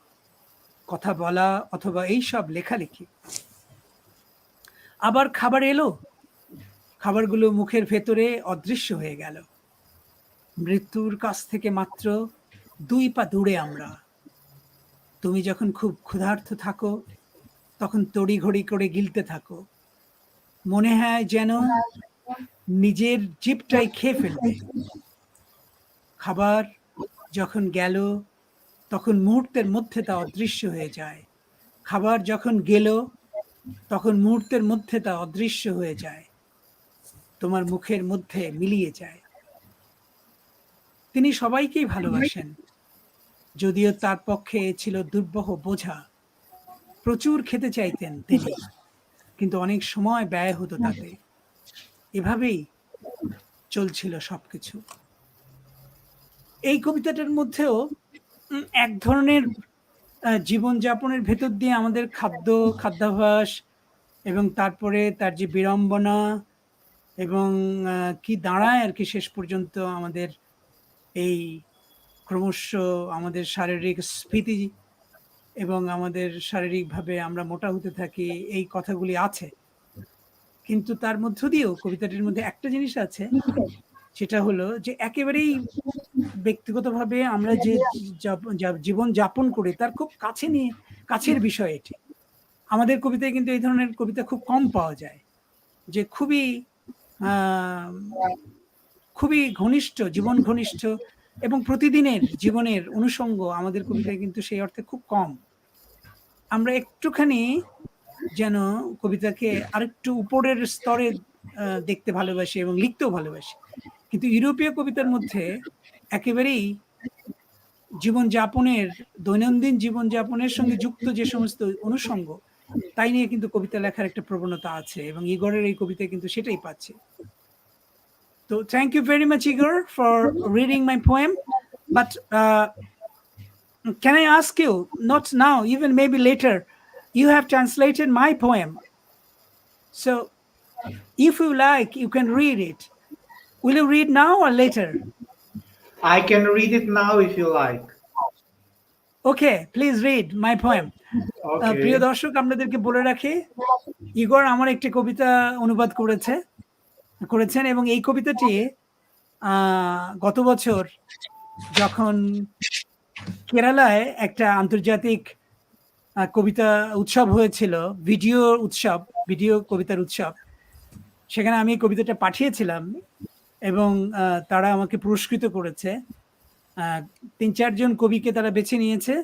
কথা বলা অথবা এই সব লেখালেখি। আবার খাবার এলো, খাবারগুলো মুখের ভেতরে অদৃশ্য হয়ে গেল। মৃত্যুর কাছ থেকে মাত্র 2 পা দূরে আমরা। তুমি যখন খুব ক্ষুধার্ত থাকো তখন তড়িঘড়ি করে গিলতে থাকো, মনে হয় যেন নিজের জিভটাই খেয়ে ফেলবে। খাবার যখন গেল তখন মুহূর্তের মধ্যে তা অদৃশ্য হয়ে যায়। খাবার যখন গেল তখন মুহূর্তের মধ্যে তা অদৃশ্য হয়ে যায়, তোমার মুখের মধ্যে মিলিয়ে যায়। তিনি সবাইকেই ভালোবাসেন, যদিও তার পক্ষে ছিল দুর্বহ বোঝা। প্রচুর খেতে চাইতেন তিনি, কিন্তু অনেক সময় ব্যয় হতো তাতে। এভাবেই চলছিল সবকিছু। এই কবিতাটার মধ্যেও এক ধরনের জীবনযাপনের ভেতর দিয়ে আমাদের খাদ্যাভ্যাস এবং তারপরে তার যে বিড়ম্বনা এবং কি দাঁড়ায় আর কি শেষ পর্যন্ত আমাদের এই ক্রমশ আমাদের শারীরিক স্ফীতি এবং আমাদের শারীরিকভাবে আমরা মোটা হতে থাকি, এই কথাগুলি আছে। কিন্তু তার মধ্য দিয়েও কবিতাটির মধ্যে একটা জিনিস আছে, সেটা হলো যে একেবারেই ব্যক্তিগতভাবে আমরা যে জীবন যাপন করি তার খুব কাছের বিষয় এটি। আমাদের কবিতায় কিন্তু এই ধরনের কবিতা খুব কম পাওয়া যায়, যে খুবই ঘনিষ্ঠ, জীবন ঘনিষ্ঠ এবং প্রতিদিনের জীবনের অনুষঙ্গ আমাদের কবিতায় কিন্তু সেই অর্থে খুব কম। আমরা একটুখানি যেন কবিতাকে আরেকটু উপরের স্তরে দেখতে ভালোবাসি এবং লিখতেও ভালোবাসি। কিন্তু ইউরোপীয় কবিতার মধ্যে একেবারেই জীবনযাপনের, দৈনন্দিন জীবনযাপনের সঙ্গে যুক্ত যে সমস্ত অনুষঙ্গ, তাই নিয়ে কিন্তু কবিতা লেখার একটা প্রবণতা আছে, এবং ইগরের এই কবিতায় কিন্তু সেটাই পাচ্ছি। তো thank you very much Igor for reading my poem, but can I ask you, not now, even maybe later, you have translated my poem, so if you like you can read it. Will you read now or later? I can read it now if you like. Okay, please read my poem. Okay. প্রিয় দর্শক, আপনাদেরকে বলে রাখি, Igor আমার একটি কবিতা অনুবাদ করেছেন, এবং এই কবিতাটি গত বছর যখন কেরালায় একটা আন্তর্জাতিক কবিতা উৎসব হয়েছিল, ভিডিও কবিতার উৎসব, সেখানে আমি কবিতাটা পাঠিয়েছিলাম এবং তারা আমাকে পুরস্কৃত করেছে। 3-4 জন কবিকে তারা বেছে নিয়েছে,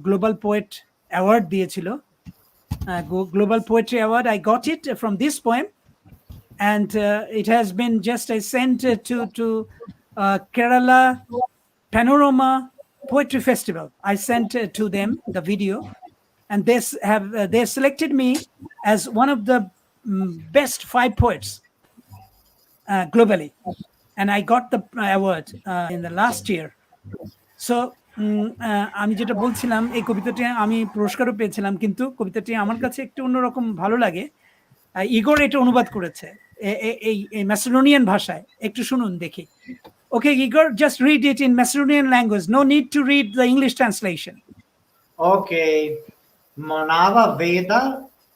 গ্লোবাল পোয়েট অ্যাওয়ার্ড দিয়েছিল, global poetry award. I got it from this poem, and it has been just I sent to Kerala Panorama Poetry Festival. I sent to them the video, and they selected me as one of the best 5 poets globally, and I got the award in the last year. So আমি যেটা বলছিলাম, এই কবিতাটি আমি পুরস্কারও পেয়েছিলাম, কিন্তু কবিতাটি আমার কাছে একটু অন্যরকম ভালো লাগে। ইগর এটা অনুবাদ করেছে এই ম্যাসেডোনিয়ান ভাষায়। একটু শুনুন দেখি। Okay, Igor, just read it in Macedonian language. No need to read the English translation. Okay. Monava Veda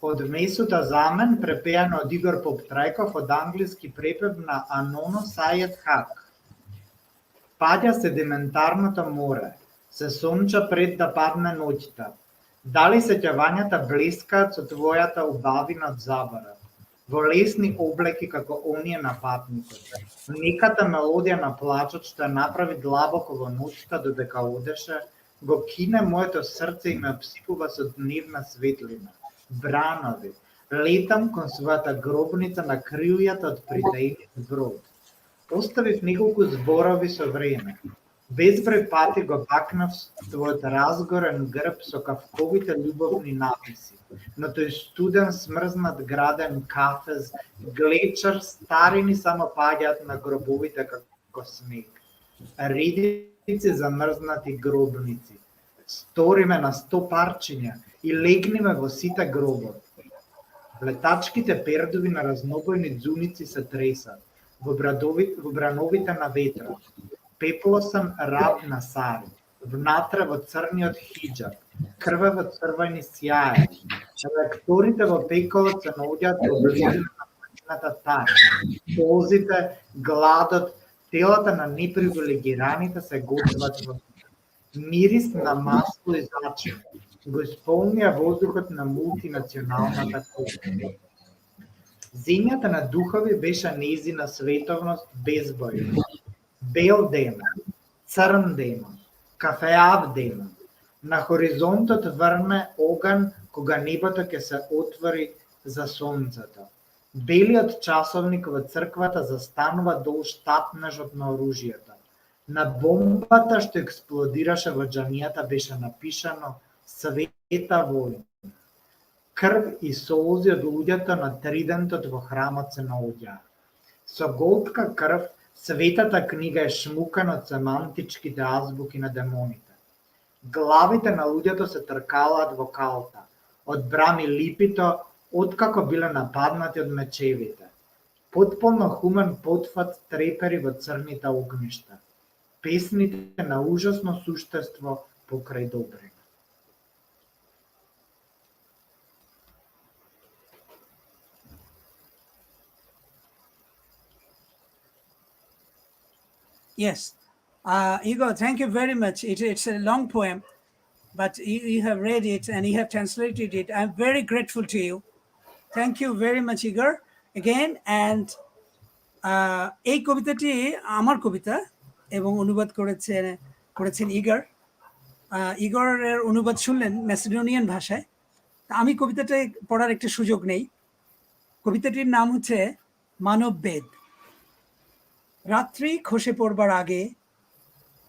od Massudzzaman, prepejano od Igor Poptrajkov, od angliški prepев na Anono Sayed Hak. Падя седиментарното море, се сонча пред да падне ноќта. Дали сеќавањата блескаат со твојата убави над забара, во лесни облеки како оние на патникот. Неката мелодија на плачот што ја направи длабоко во ноќта додека одеше, го кине моето срце и ме обсипува со дневна светлина. Бранови, летам кон својата гробница на кријата од притаениот брод. Оставив неколку зборови со време. Безброј пати го бакнав твојот разгорен грб со кавковите љубовни написи, но тој студен, смрзнат граден кафез, глечар, старини само паѓаат на гробовите како снег. Редици замрзнати гробници. Сториме на 100 парчиња и легниме во сите гробови. Летачките пердови на разнобојни ѕуници се тресат во брановите на ветра. Пеплосен раб на сари, внатре во црниот хиджаб, крваво црвени сјаја. Лекторите во пеколот се наоѓаат во близина на незината тара. Ползите, гладот, телата на непривилегираните се готват во мирис на масло и зачин. Го исполнија воздухот на мултинационалната кухня. Земјата на духови беше нејзина световност без боја. Бел демон, црн демон, кафеав демон. На хоризонтот врне оган кога небото ќе се отвори за сонцето. Белиот часовник во црквата застанува долж тапнежот на оружјето. На бомбата што експлодираше во џамијата беше напишано Света војна. Крв и солзи од луѓето на тридентот во храмот се наоѓаа. Со голтка крв, светата книга е шмукана од семантичките азбуки на демоните. Главите на луѓето се тркалаат во калта, од брами липито, откако биле нападнати од мечевите. Потполно хумен потфат трепери во црните огништа. Песните на ужасно суштество покрај добрина. Yes. Igor, thank you very much. It's a long poem, but you have read it and you have translated it. I'm very grateful to you. Thank you very much, Igor, again. And এই কবিতাটি আমার কবিতা এবং অনুবাদ করেছেন Igor. ইগরের অনুবাদ শুনলেন Macedonian ভাষায়। আমি কবিতাটা পড়ার একটা সুযোগ নেই। কবিতাটির নাম হচ্ছে মানববেদ। রাত্রি খসে পড়বার আগে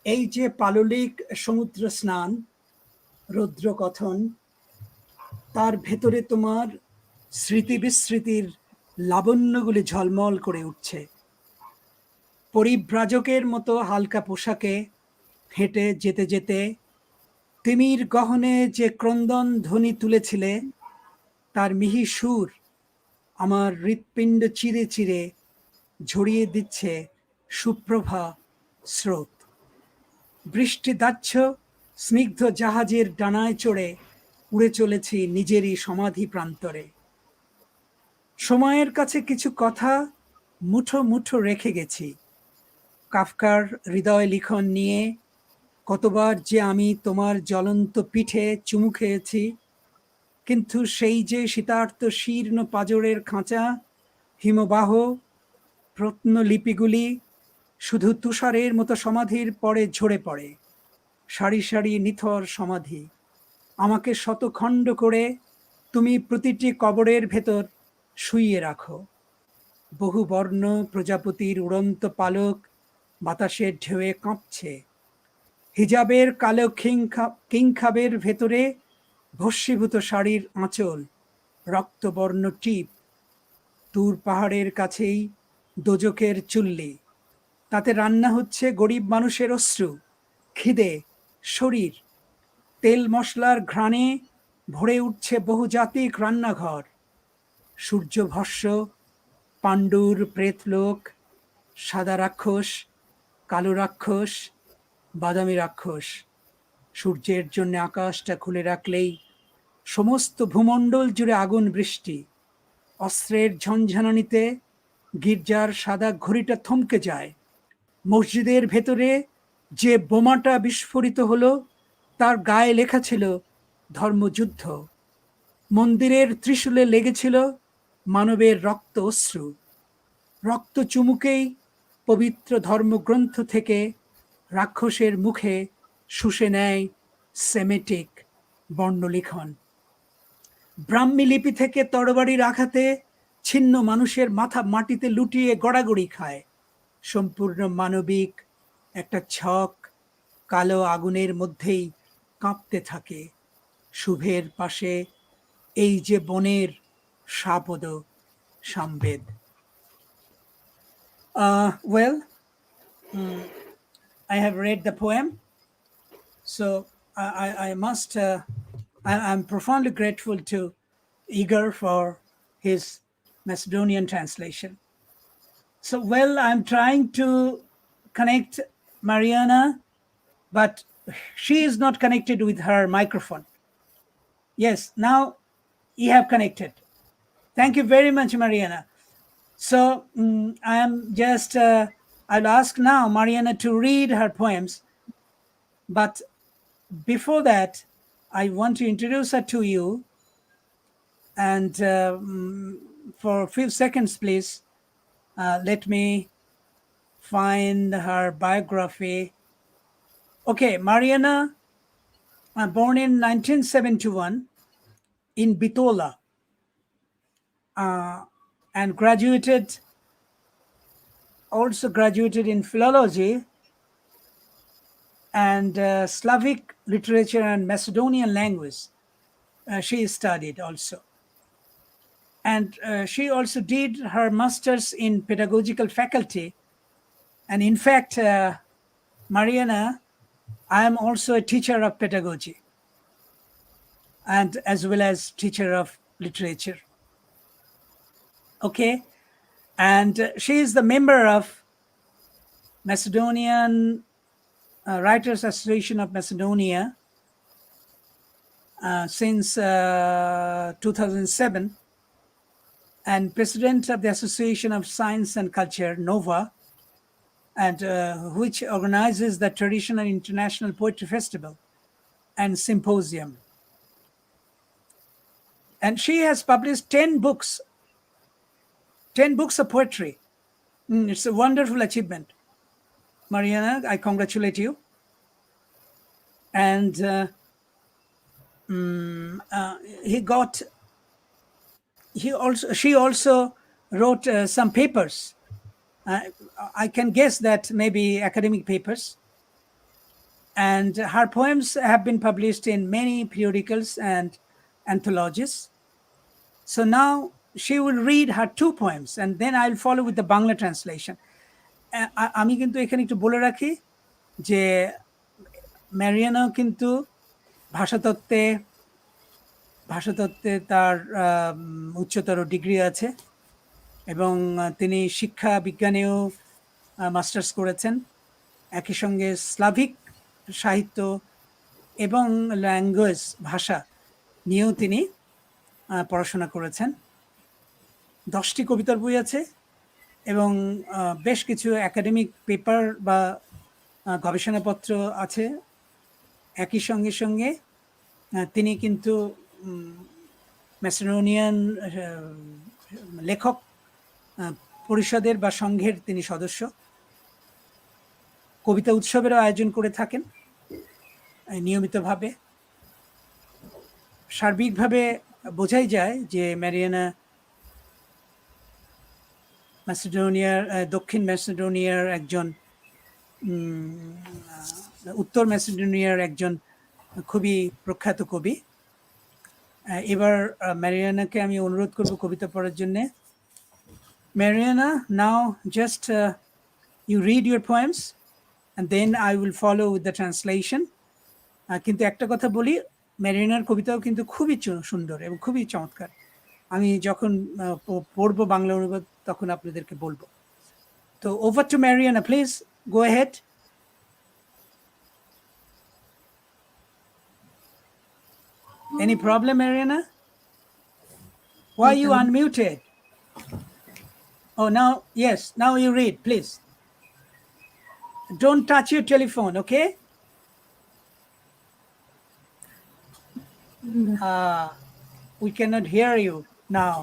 এই যে পাললিক সমুদ্র স্নান, রৌদ্র কথন, তার ভেতরে তোমার স্মৃতি বিস্মৃতির লাবণ্যগুলি ঝলমল করে উঠছে। পরিব্রাজকের মতো হালকা পোশাকে হেঁটে যেতে যেতে তিমির গহনে যে ক্রন্দন ধ্বনি তুলেছিলে, তার মিহি সুর আমার হৃৎপিণ্ড চিরে চিরে ঝরিয়ে দিচ্ছে সুপ্রভা স্রোত। বৃষ্টি দাহ্য স্নিগ্ধ জাহাজের ডানায় চড়ে উড়ে চলেছি নিজেরই সমাধি প্রান্তরে। সময়ের কাছে কিছু কথা মুঠো মুঠো রেখে গেছি। কাফকার হৃদয় লিখন নিয়ে কতবার যে আমি তোমার জ্বলন্ত পিঠে চুমু খেয়েছি, কিন্তু সেই যে শীতার্ত শীর্ণ পাঁজরের খাঁচা, হিমবাহ, প্রত্নলিপিগুলি শুধু তুষারের মতো সমাধির পরে ঝরে পড়ে। সারি সারি নিথর সমাধি। আমাকে শতখণ্ড করে তুমি প্রতিটি কবরের ভেতর শুইয়ে রাখো। বহু বর্ণ প্রজাপতির উড়ন্ত পালক বাতাসের ঢেউয়ে কাঁপছে। হিজাবের কালো কিংখাবের ভেতরে ভস্মীভূত শাড়ির আঁচল, রক্তবর্ণ টিপ। তুর পাহাড়ের কাছেই দোজকের চুল্লি, তাতে রান্না হচ্ছে গরিব মানুষের অশ্রু, খিদে, শরীর। তেল মশলার ঘ্রাণে ভরে উঠছে বহুজাতিক রান্নাঘর। সূর্যভস্য, পাণ্ডুর প্রেতলোক, সাদা রাক্ষস, কালো রাক্ষস, বাদামি রাক্ষস। সূর্যের জন্য আকাশটা খুলে রাখলেই সমস্ত ভূমণ্ডল জুড়ে আগুন বৃষ্টি। অস্ত্রের ঝনঝনানিতে গির্জার সাদা ঘড়িটা থমকে যায়। মসজিদের ভেতরে যে বোমাটা বিস্ফোরিত হলো, তার গায়ে লেখা ছিল ধর্মযুদ্ধ। মন্দিরের ত্রিশূলে লেগেছিল মানবের রক্ত অশ্রু। রক্ত চুমুকেই পবিত্র ধর্মগ্রন্থ থেকে রাক্ষসের মুখে শুষে নেয় সেমেটিক বর্ণলিখন। ব্রাহ্মী লিপি থেকে তরবারির আঘাতে ছিন্ন মানুষের মাথা মাটিতে লুটিয়ে গড়াগড়ি খায়। সম্পূর্ণ মানবিক একটা ছক কালো আগুনের মধ্যেই কাঁপতে থাকে। শুভের পাশে এই যে বনের সাপদ Samaveda. Well, I have read the poem, so I must, I'm profoundly grateful to Igor for his Macedonian translation. So, well, I'm trying to connect Mariana, but she is not connected with her microphone. Yes, now you have connected. Thank you very much, Mariana. So I am just, I'll ask now Mariana to read her poems. But before that, I want to introduce her to you. And for a few seconds, please, let me find her biography. Okay, Mariana, born in 1971 in Bitola, and also graduated in philology and Slavic literature and Macedonian language. She studied also. And she also did her master's in pedagogical faculty. And in fact, Mariana, I am also a teacher of pedagogy and as well as teacher of literature. Okay. And she is the member of Macedonian Writers Association of Macedonia since 2007, and president of the Association of Science and Culture, NOVA, and which organizes the Traditional International Poetry Festival and Symposium. And she has published 10 books of poetry. It's a wonderful achievement. Mariana, I congratulate you. And she also wrote some papers. I can guess that maybe academic papers. And her poems have been published in many periodicals and anthologies. So now she will read her 2 poems and then I'll follow with the Bangla translation. আমি কিন্তু এখানে একটু বলে রাখি যে ম্যারিয়ানাও কিন্তু ভাষাতত্ত্বে তার উচ্চতর ডিগ্রি আছে এবং তিনি শিক্ষা বিজ্ঞানেও মাস্টার্স করেছেন, একই সঙ্গে স্লাভিক সাহিত্য এবং ল্যাঙ্গুয়েজ ভাষা নিয়েও তিনি পড়াশোনা করেছেন। 10টি কবিতার বই আছে এবং বেশ কিছু একাডেমিক পেপার বা গবেষণাপত্র আছে। একই সঙ্গে তিনি কিন্তু ম্যাসেডোনিয়ান লেখক পরিষদের বা সংঘের তিনি সদস্য। কবিতা উৎসবেরও আয়োজন করে থাকেন নিয়মিতভাবে। সার্বিকভাবে বোঝাই যায় যে ম্যারিয়ানা দক্ষিণ ম্যাসেডোনিয়ার একজন উত্তর ম্যাসেডোনিয়ার একজন খুবই প্রখ্যাত কবি। এবার ম্যারিয়ানাকে আমি অনুরোধ করব কবিতা পড়ার জন্য। Mariana, now just you read your poems and then I will follow with the translation. কিন্তু একটা কথা বলি, ম্যারিয়ানার কবিতাও কিন্তু খুবই সুন্দর এবং খুবই চমৎকার। আমি যখন পড়বো বাংলা অনুবাদ তখন আপনাদেরকে বলবো। তো over to Mariana, please go ahead. Any problem, Mariana? Why are you unmuted? Oh, now, yes, now you read, please. Don't touch your telephone, okay? We cannot hear you now.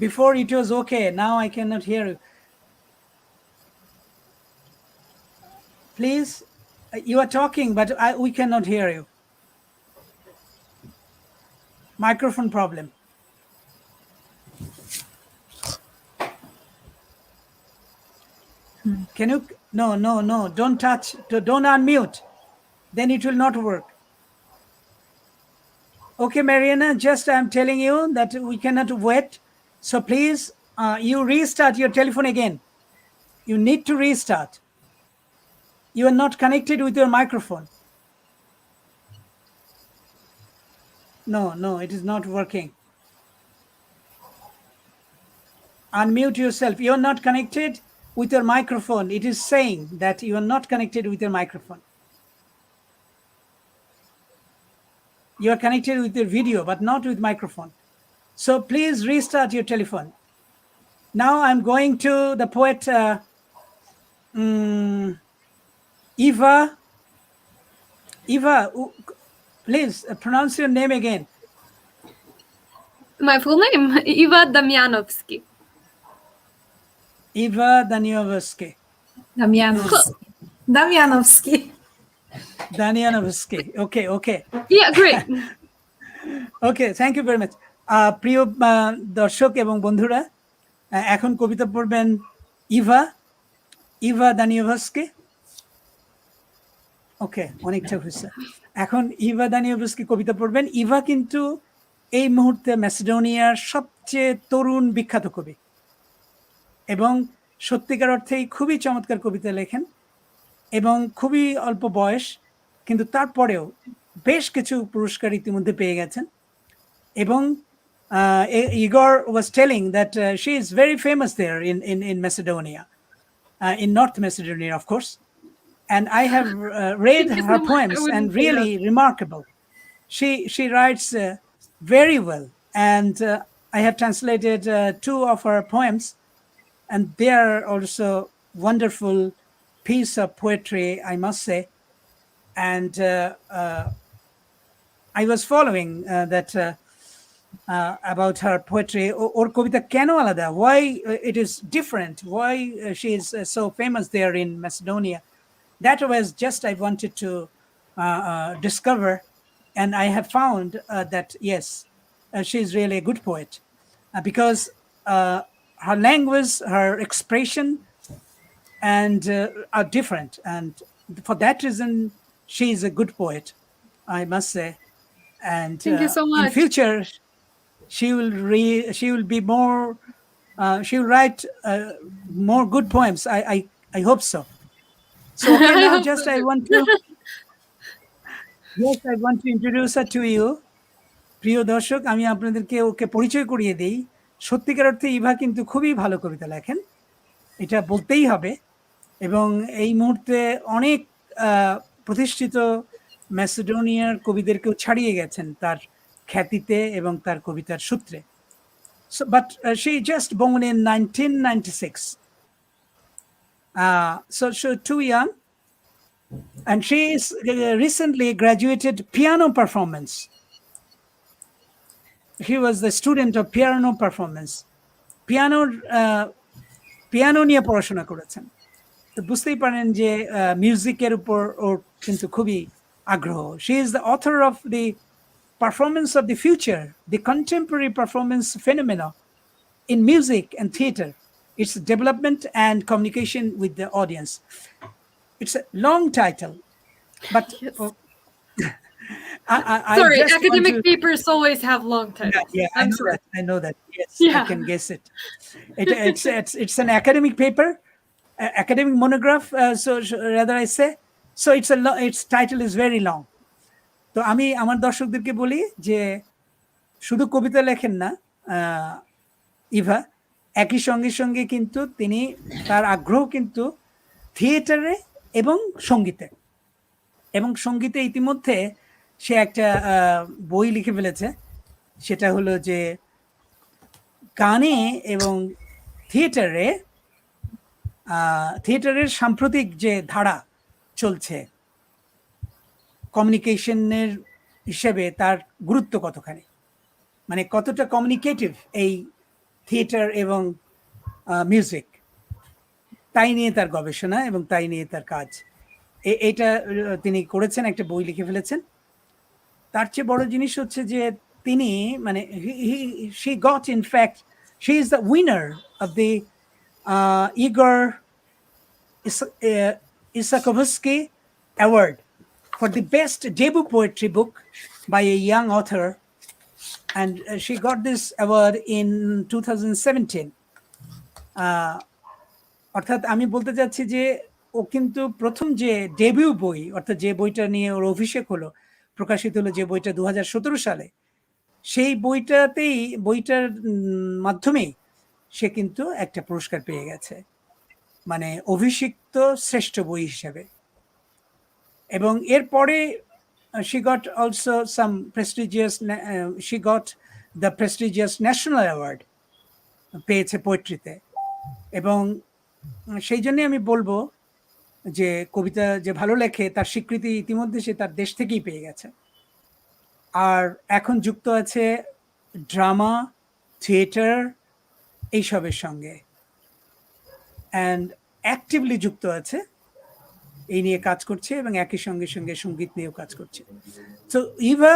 Before it was okay, now I cannot hear you. Please, you are talking, but we cannot hear you. Microphone problem. Can you? No, don't touch, don't unmute. Then it will not work. Okay, Mariana, just I'm telling you that we cannot wait. So please, you restart your telephone again. You need to restart. You are not connected with your microphone. No, it is not working. Unmute yourself. You are not connected with your microphone. It is saying that you are not connected with your microphone. You are connected with your video, but not with microphone. So please restart your telephone. Now I'm going to the poet Eva. Eva, please pronounce your name again. My full name, Eva Damianovsky. Eva Danielowski. Damianowski. Danielowski. Okay. Yeah, great. Okay, thank you very much. প্রিয় দর্শক এবং বন্ধুরা, এখন কবিতা পড়বেন ইভা দানিয়েভস্কি। ওকে, অনেকটা হয়েছে। এখন ইভা দানিয়েভস্কি কবিতা পড়বেন। ইভা কিন্তু এই মুহূর্তে ম্যাসেডোনিয়ার সবচেয়ে তরুণ বিখ্যাত কবি এবং সত্যিকার অর্থেই খুবই চমৎকার কবিতা লেখেন এবং খুবই অল্প বয়স, কিন্তু তারপরেও বেশ কিছু পুরস্কার ইতিমধ্যে পেয়ে গেছেন। এবং Igor was telling that she is very famous there in Macedonia, in North Macedonia, of course. And I have read her poems and really remarkable. She writes very well, and I have translated 2 of her poems, and they are also wonderful piece of poetry, I must say. And I was following that about her poetry. Or kobita keno alada, why it is different, why she is so famous there in Macedonia. That was just I wanted to discover, and I have found that yes, she is really a good poet because her language, her expression, and are different, and for that reason she is a good poet, I must say. And Thank you so much. in future she will be more she will write more good poems. I hope so. So okay, now just I want to introduce her to you. প্রিয় দর্শক, আমি আপনাদেরকে ওকে পরিচয় করিয়ে দেই। সত্যিকার অর্থে ইভা কিন্তু খুবই ভালো কবিতা লেখেন, এটা বলতেই হবে। এবং এই মুহূর্তে অনেক প্রতিষ্ঠিত ম্যাসেডোনিয়ার কবিদেরকেও ছাড়িয়ে গেছেন তার খ্যাতিতে এবং তার কবিতার সূত্রে। So, but she just born in 1996. So too young. And she is recently graduated piano performance. He was the student of piano performance. Piano নিয়ে পড়াশোনা করেছেন। তো বুঝতেই পারেন যে মিউজিকের উপর ওর কিন্তু খুবই আগ্রহ। She is the author of the performance of the future, the contemporary performance phenomena in music and theater, its development and communication with the audience. It's a long title, but Yes. I Sorry, just academic want to, papers always have long titles. yeah, I'm sorry. I know that. Yes, Yeah. I can guess it. It's an academic paper, academic monograph. So rather I say, so its title is very long. তো আমি আমার দর্শকদেরকে বলি যে শুধু কবিতা লেখেন না ইভা, একই সঙ্গে কিন্তু তিনি তার আগ্রহ কিন্তু থিয়েটারে এবং সঙ্গীতে ইতিমধ্যে সে একটা বই লিখে ফেলেছে। সেটা হলো যে গানে এবং থিয়েটারের সাম্প্রতিক যে ধারা চলছে কমিউনিকেশনের হিসেবে তার গুরুত্ব কতখানি, মানে কতটা কমিউনিকেটিভ এই থিয়েটার এবং মিউজিক, তাই নিয়ে তার গবেষণা এবং তাই নিয়ে তার কাজ। এইটা তিনি করেছেন, একটা বই লিখে ফেলেছেন। তার চেয়ে বড় জিনিস হচ্ছে যে তিনি মানে she got, in fact, she is the winner of the Igor Isakovsky Award for the best debut poetry book by a young author, and she got this award in 2017. অর্থাৎ আমি বলতে চাচ্ছি যে ও কিন্তু প্রথম যে ডেবিউ বই, অর্থাৎ যে বইটা নিয়ে ওর অভিষেক হলো, প্রকাশিত হলো যে বইটা 2017 সালে, সেই বইটার মাধ্যমেই সে কিন্তু একটা পুরস্কার পেয়ে গেছে, মানে অভিষিক্ত শ্রেষ্ঠ বই হিসেবে। এবং এরপরে she got also some prestigious, she got the prestigious national award পেয়েছে পোয়েট্রিতে। এবং সেই জন্যই আমি বলবো যে কবিতা যে ভালো লেখে তার স্বীকৃতি ইতিমধ্যে সে তার দেশ থেকেই পেয়ে গেছে। আর এখন যুক্ত আছে ড্রামা, থিয়েটার এইসবের সঙ্গে, অ্যান্ড অ্যাক্টিভলি যুক্ত আছে, এই নিয়ে কাজ করছে এবং একই সঙ্গে সঙ্গে সঙ্গীত নিয়েও কাজ করছে। So Eva,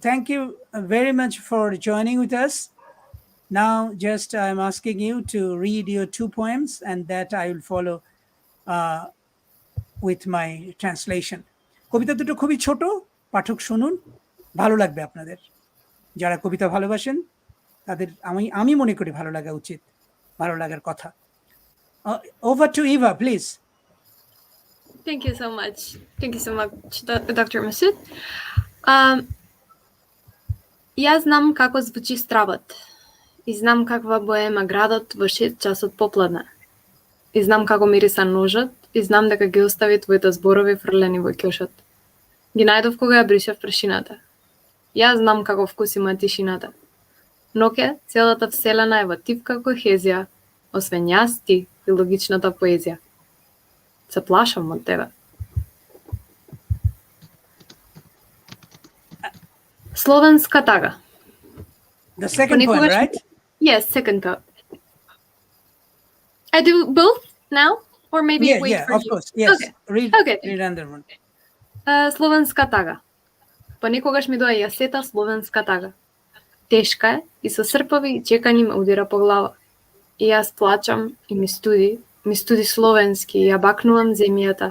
thank you very much for joining with us. Now just I'm asking you to read your 2 poems and that I will follow with my translation. কবিতা দুটো খুবই ছোট, পাঠক শুনুন, ভালো লাগবে আপনাদের। যারা কবিতা ভালোবাসেন তাদের আমি মনে করি ভালো লাগা উচিত, ভালো লাগার কথা। Over to Eva, please. Thank you so much. Thank you so much, Dr. Masud. Ja знам како звучи стравот. И знам каква боја има градот во 6 часот попладне. И знам како мириса ножот, и знам дека ги остави твоите зборови фрлени во ќошот. Ги најдов кога ја бришев прашината. Ја знам како вкус има тишината. Ноќе, целата вселена е во тивка кохезија, освен јас, ти и логичната поезија. Се плашам од тебе. Словенска тага. The second poem, right? Yes, second poem. I do both now, or maybe wait Yeah, for of you. course. Yes. Okay. Read another one. Словенска тага. Понекогаш ми доаѓа сета словенска тага. Тешка е и со српави и чекањи ме удира по глава. И јас плачам и ми студи словенски и ја бакнувам земјата.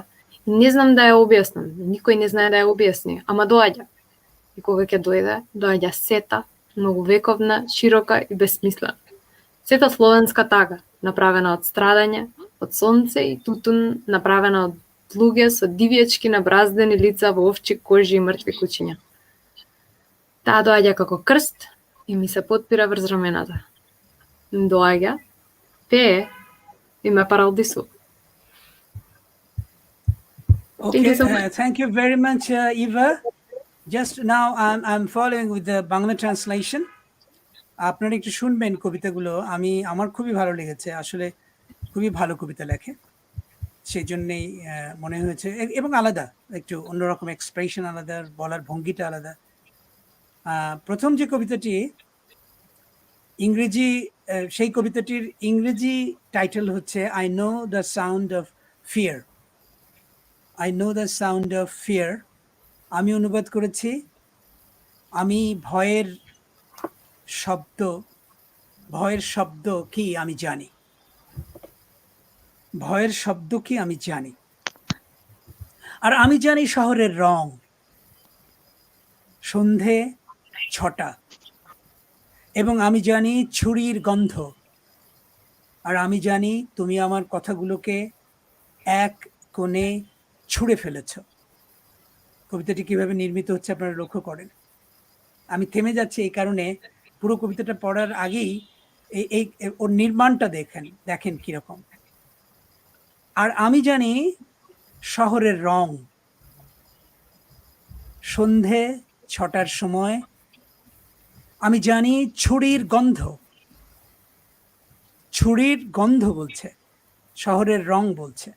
И не знам да ја објаснам, никој не знае да ја објасни, ама доаѓа. И кога ќе дојде, доаѓа сета, многу вековна, широка и безсмислена. Сета словенска тага, направена од страдање, од сонце и тутун, направена од луѓе со дивјачки набраздени лица во овчи кожи и мртви кучиња. Таа доаѓа како крст и ми се потпира врз рамената. Доаѓа, пее и ме паралдисува. Okay, you so much. thank you very much, Eva. Just now I'm following with the Bangla translation. আপনারা একটু শুনবেন কবিতাগুলো। আমার খুবই ভালো লেগেছে, আসলে খুবই ভালো কবিতা লেখে, সেই জন্যেই মনে হয়েছে, এবং আলাদা, একটু অন্যরকম এক্সপ্রেশন আলাদা, বলার ভঙ্গিটা আলাদা। প্রথম যে কবিতাটি ইংরেজি, সেই কবিতাটির ইংরেজি টাইটেল হচ্ছে I know the sound of fear. I know the sound of fear. আমি অনুবাদ করেছি, আমি ভয়ের শব্দ কি আমি জানি। ভয়ের শব্দ কি আমি জানি। আর আমি জানি শহরের রং, সন্ধে 6টা, এবং আমি জানি ছুরির গন্ধ। আর আমি জানি তুমি আমার কথাগুলোকে এক কোণে ছুঁড়ে ফেলেছ। কবিতাটি কিভাবে নির্মিত হচ্ছে আপনারা লক্ষ্য করেন। আমি থেমে যাচ্ছি এই কারণে, পুরো কবিতাটা পড়ার আগেই এই ওর নির্মাণটা দেখেন কিরকম। আর আমি জানি শহরের রং, সন্ধে 6টার সময়। আমি জানি ছুরির গন্ধ বলছে, শহরের রং বলছে।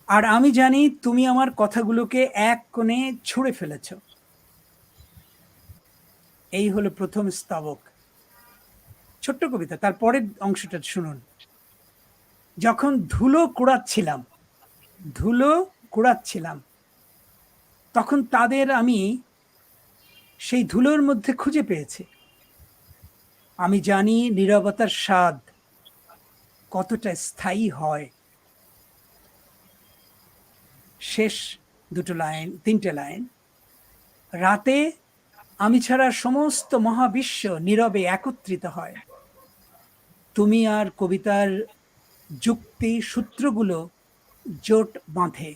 আর আমি জানি তুমি আমার কথাগুলোকে এক কোণে ছুঁড়ে ফেলেছ। এই হলো প্রথম স্তবক, ছোট্ট কবিতা। তারপরের অংশটা শুনুন। যখন ধুলো কুড়াচ্ছিলাম তখন তাদের আমি সেই ধুলোর মধ্যে খুঁজে পেয়েছি। আমি জানি নীরবতার স্বাদ কতটা স্থায়ী হয়। শেষ 3টে লাইন। রাতে আমি ছাড়া সমস্ত মহাবিশ্ব নীরবে একত্রিত হয়। তুমি আর কবিতার যুক্তি সূত্রগুলো জোট বাঁধে।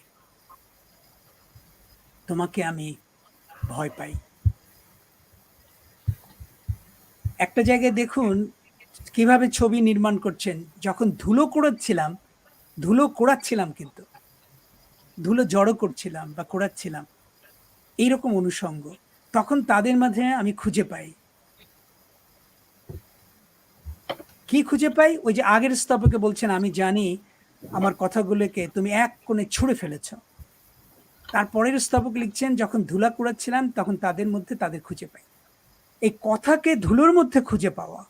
তোমাকে আমি ভয় পাই। একটা জায়গায় দেখুন কিভাবে ছবি নির্মাণ করছেন। যখন ধুলো কোড়াচ্ছিলাম, কিন্তু ধুলো জড়ো করছিলাম বা কোড়াচ্ছিলাম, এইরকম অনুষঙ্গ। তখন তাদের মাঝে আমি খুঁজে পাই, কি খুঁজে পাই? ওই যে আগের স্তবকে বলছেন, আমি জানি আমার কথাগুলোকে তুমি এক কোণে ছুঁড়ে ফেলেছ। তারপরের স্তবক লিখছেন, যখন ধুলা কুড়াচ্ছিলাম তখন তাদের মধ্যে তাদের খুঁজে পাই। এই কথাকে ধুলোর মধ্যে খুঁজে পাওয়া,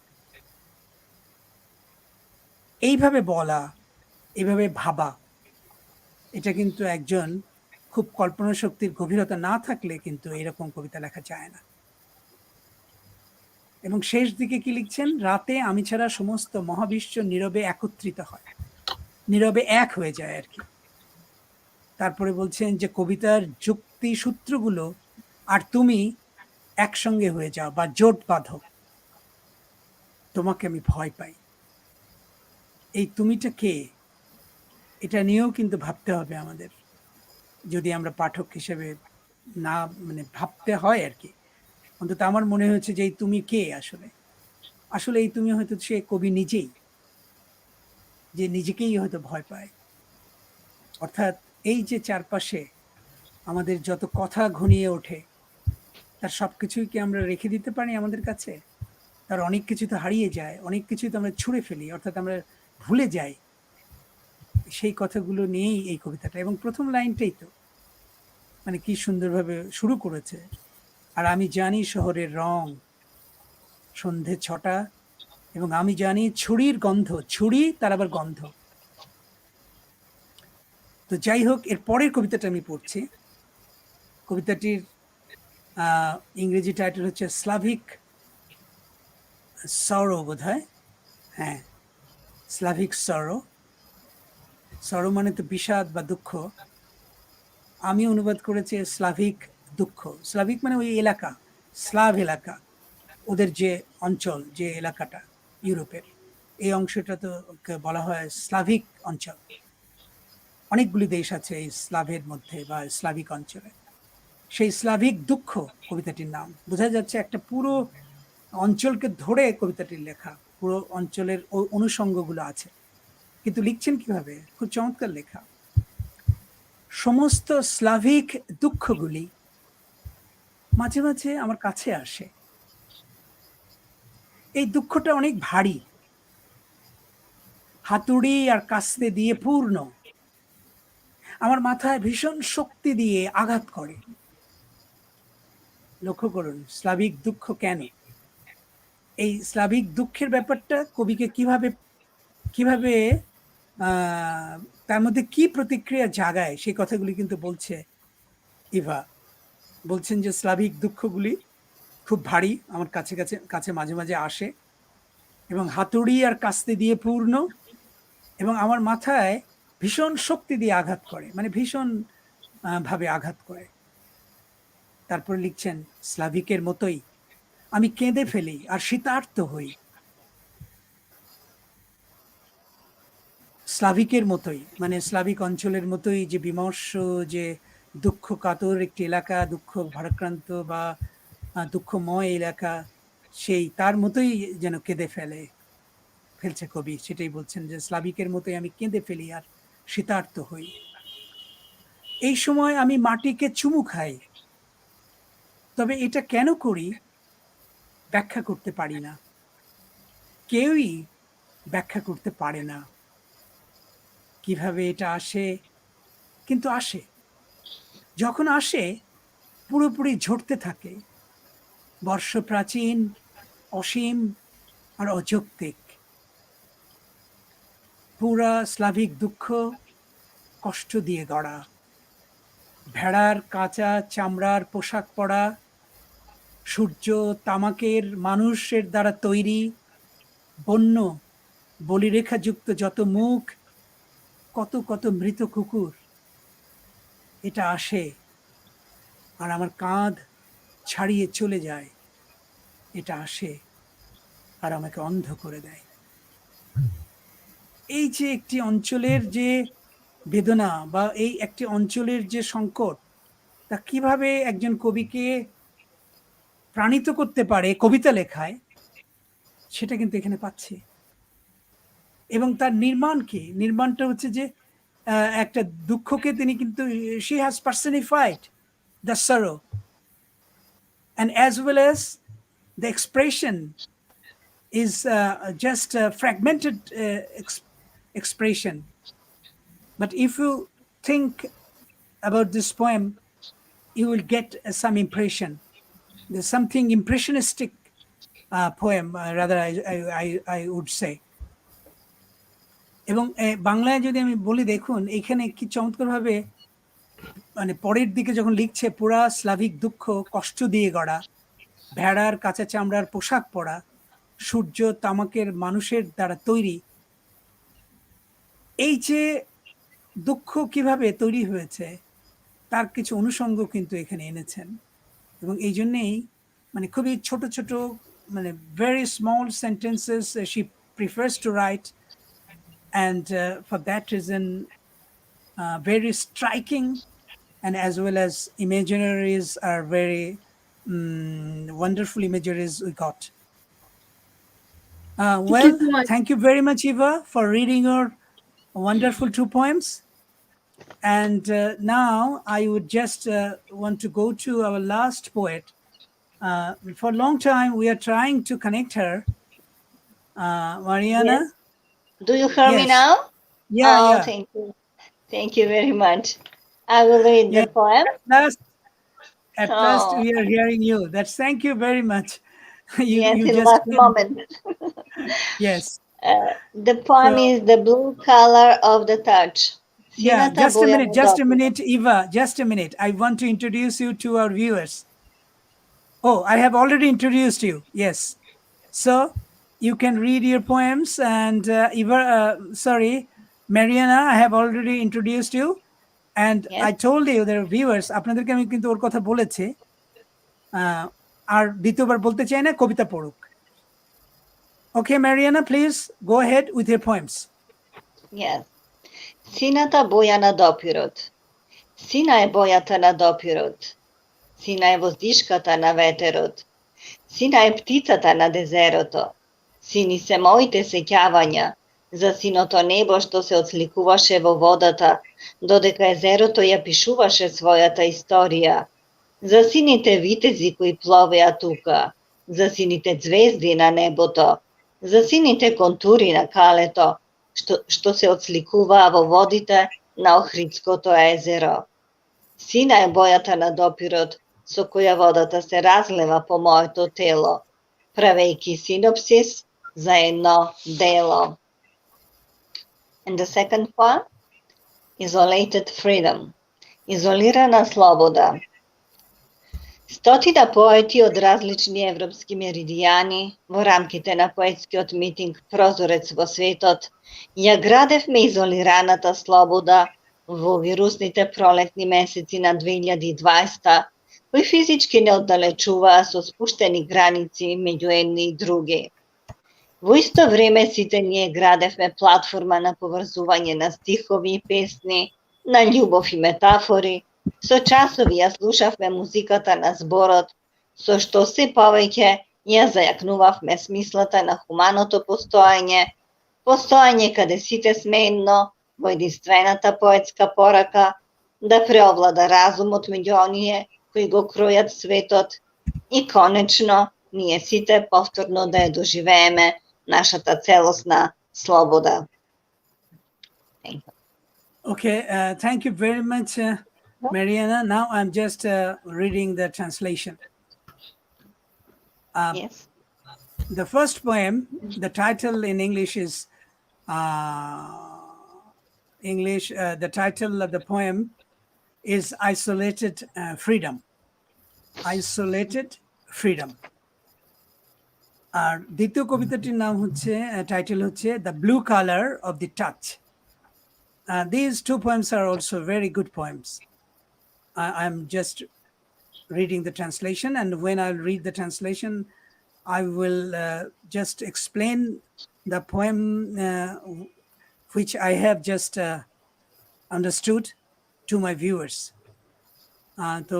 এইভাবে বলা, এইভাবে ভাবা, এটা কিন্তু একজন খুব কল্পনা শক্তির গভীরতা না থাকলে কিন্তু এরকম কবিতা লেখা যায় না। এবং শেষ দিকে কি লিখছেন? রাতে আমি ছাড়া সমস্ত মহাবিশ্ব নীরবে একত্রিত হয়, নীরবে এক হয়ে যায় আর কি। তারপরে বলছেন যে কবিতার যুক্তি সূত্রগুলো আর তুমি একসঙ্গে হয়ে যাও বা জোট বাঁধো, তোমাকে আমি ভয় পাই। এই তুমিটা কে, এটা নিয়েও কিন্তু ভাবতে হবে আমাদের, যদি আমরা পাঠক হিসেবে না মানে ভাবতে হয় আর কি। অন্তত আমার মনে হয়েছে যে এই তুমি কে, আসলে আসলে এই তুমি হয়তো সে কবি নিজেই, যে নিজেকেই হয়তো ভয় পায়। অর্থাৎ এই যে চারপাশে আমাদের যত কথা ঘনিয়ে ওঠে, তার সব কিছুই কি আমরা রেখে দিতে পারি আমাদের কাছে? তার অনেক কিছু তো হারিয়ে যায়, অনেক কিছুই তো আমরা ছুঁড়ে ফেলি, অর্থাৎ আমরা ভুলে যাই। সেই কথাগুলো নিয়েই এই কবিতাটা, এবং প্রথম লাইনটাই তো মানে কি সুন্দরভাবে শুরু করেছে। আর আমি জানি শহরের রং, সন্ধে 6টা, এবং আমি জানি ছুরির গন্ধ, ছুরি তার আবার গন্ধ। তো যাই হোক, এর পরের কবিতাটা আমি পড়ছি। কবিতাটির ইংরেজি টাইটেল হচ্ছে স্লাভিক সরো, বোধ হয়, হ্যাঁ, স্লাভিক সরো। সরো মানে তো বিষাদ বা দুঃখ, আমি অনুবাদ করেছি স্লাভিক দুঃখ। স্লাভিক মানে ওই এলাকা, স্লাভ এলাকা, ওদের যে অঞ্চল, যে এলাকাটা ইউরোপের, এই অংশটা তো বলা হয় স্লাভিক অঞ্চল। অনেকগুলি দেশ আছে এই স্লাভের মধ্যে বা স্লাভিক অঞ্চলে। সেই স্লাভিক দুঃখ কবিতাটির নাম। বোঝা যাচ্ছে একটা পুরো অঞ্চলকে ধরে কবিতাটির লেখা, পুরো অঞ্চলের অনুষঙ্গগুলো আছে। কিন্তু লিখছেন কিভাবে, খুব চমৎকার লেখা। সমস্ত স্লাভিক দুঃখগুলি মাঝে মাঝে আমার কাছে আসে। এই দুঃখটা অনেক ভারী, হাতুড়ি আর কাস্তে দিয়ে পূর্ণ, আমার মাথায় ভীষণ শক্তি দিয়ে আঘাত করে। লক্ষ্য করুন স্লাভিক দুঃখ কেন, এই স্লাভিক দুঃখের ব্যাপারটা কবিকে কিভাবে কিভাবে তার মধ্যে কি প্রতিক্রিয়া জাগায়, সেই কথাগুলি কিন্তু বলছে ইভা। বলছেন যে স্লাভিক দুঃখগুলি খুব ভারী, আমার কাছে কাছে কাছে মাঝে মাঝে আসে, এবং হাতুড়ি আর কাস্তে দিয়ে পূর্ণ, এবং আমার মাথায় ভীষণ শক্তি দিয়ে আঘাত করে, মানে ভীষণ ভাবে আঘাত করে। তারপর লিখছেন, স্লাভিকের মতোই আমি কেঁদে ফেলি আর শীতার্ত হই। স্লাভিকের মতোই মানে স্লাভিক অঞ্চলের মতোই, যে বিমর্ষ, যে দুঃখ কাতর একটি এলাকা, দুঃখ ভারাক্রান্ত বা দুঃখময় এলাকা, সেই তার মতোই যেন কেঁদে ফেলছে কবি। সেটাই বলছেন যে স্লাভিকের মতোই আমি কেঁদে ফেলি আর শীতার্ত হই। এই সময় আমি মাটিকে চুমু খাই, তবে এটা কেন করি ব্যাখ্যা করতে পারি না, কেউই ব্যাখ্যা করতে পারে না কিভাবে এটা আসে, কিন্তু আসে। যখন আসে পুরোপুরি ঝরতে থাকে, বর্ষ প্রাচীন, অসীম আর অযৌক্তিক। পুরা স্লাভিক দুঃখ কষ্ট দিয়ে গড়া, ভেড়ার কাঁচা চামড়ার পোশাক পরা, সূর্য তামাকের মানুষের দ্বারা তৈরি, বন্য বলিরেখাযুক্ত যত মুখ, কত কত মৃত কুকুর, এটা আসে আর আমার কাঁধ ছাড়িয়ে চলে যায়। এটা আসে আর আমাকে অন্ধ করে দেয়। এই যে একটি অঞ্চলের যে বেদনা বা এই একটি অঞ্চলের যে সংকট, তা কিভাবে একজন কবিকে প্রাণিত করতে পারে কবিতা লেখায়, সেটা কিন্তু এখানে পাচ্ছি। এবং তার নির্মাণ কি, নির্মাণটা হচ্ছে যে একটা দুঃখকে তিনি কিন্তু, she has personified the sorrow, and as well as the expression is just a fragmented expression. But if you think about this poem, you will get some impression. There's something impressionistic poem, rather I would say. এবং বাংলায় যদি আমি বলি, দেখুন এখানে কি চমৎকারভাবে মানে পরের দিকে যখন লিখছে, পুরা স্লাভিক দুঃখ কষ্ট দিয়ে গড়া, ভেড়ার কাঁচা চামড়ার পোশাক পরা, সূর্য তামাকের মানুষের দ্বারা তৈরি। এই যে দুঃখ কিভাবে তৈরি হয়েছে তার কিছু অনুষঙ্গ কিন্তু এখানে এনেছেন, এবং এই জন্যেই মানে খুবই ছোট ছোট মানে very small sentences she prefers to write, and for that reason very striking, and as well as imageries are very wonderful imageries we got. Well, you so much. thank you very much, Eva, for reading your wonderful 2 poems. And now I would just want to go to our last poet. For a long time, we are trying to connect her. Mariana? Yes. Do you hear me Yes. now? Yeah, Oh, yeah. thank you. Thank you very much. I will read the Yeah. poem. At last Oh. we are hearing you. That's thank you very much. Yes, you in just last moment. Yes. The poem So- is The Blue Color of the Touch. Yeah, Sinata just a minute, Boyanadopoulos. Eva, just a minute. I want to introduce you to our viewers. Oh, I have already introduced you. Yes. So you can read your poems, and Eva, sorry, Mariana, I have already introduced you. And Yes. I told you, there are viewers, আপনাদেরকে আমি কিন্তু ওর কথা বলেছি, আর দ্বিতীয়বার বলতে চাই না, কবিতা পড়ুক। Okay, Mariana, please go ahead with your poems. Yes. Sinata Boyanadopoulos. Sinaj bojata na dopirot. Sinaj vozdishkata na veterot. Sinaj pticata na dezeroto. Sini se mojte sećavanja za sinoto nebo što se odslikuvaše vo vodata, dodeka jezerото ja pišuvaše svojata istorija. Zasinite vitezi koji plove atuka, zasinite zvezdi na neboto, zasinite konturi na kaleto, što se odslikuva vo vodite na Ohridskoto jezero. Sina je bojata na dopirot, so koja vodata se razleva po moje to telo, pravejki sinopsis za jedno delo. And the second one, Isolated Freedom, izolirana sloboda. Stotina poeti od različni evropski meridijani vo ramkite na poetski otmiting Prozorec vo svetot, ja gradev me izoliranata sloboda vo virusnite proletni meseci na 2020, koji fizički ne oddalečuva so spušteni granici među jedni i drugi. V isto vreme site nje gradev me platforma na povezovanje na stihovi i pesni, na ljubov i metafori, so časovi ja slušav me muzikata na zborot, so što se povejke ja zajaknuvav me smislata na humanoto postojanje kada site smenno, vo jedinstvenata poetska poraka, da preovlada razum od među onije koji go krojat svetot i konečno nije site povtorno da je doživeme naša ta celosna sloboda. Thank you. Okay, thank you very much, Mariana. Now I'm just reading the translation. Yes. The first poem, the title in English is the title of the poem is Isolated Freedom. Isolated Freedom. আর দ্বিতীয় কবিতাটির নাম হচ্ছে, title হচ্ছে the blue colour of the touch. These 2 poems are also very good poems. I'm just reading the translation, and when I read the translation, I will just explain the poem which I have just understood to my viewers. তো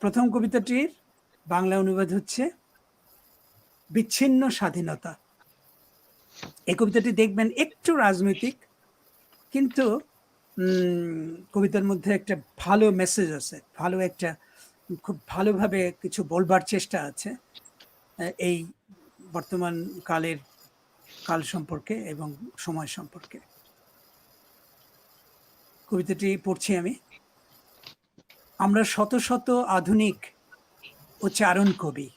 প্রথম কবিতাটির বাংলা অনুবাদ হচ্ছে বিচ্ছিন্ন স্বাধীনতা। এই কবিতাটি দেখবেন একটু রাজনৈতিক, কিন্তু কবিতার মধ্যে একটা ভালো মেসেজ আছে, ভালো একটা খুব ভালোভাবে কিছু বলবার চেষ্টা আছে এই বর্তমান কাল সম্পর্কে এবং সময় সম্পর্কে। কবিতাটি পড়ছি আমি। আমরা শত শত আধুনিক ও চারণ কবি,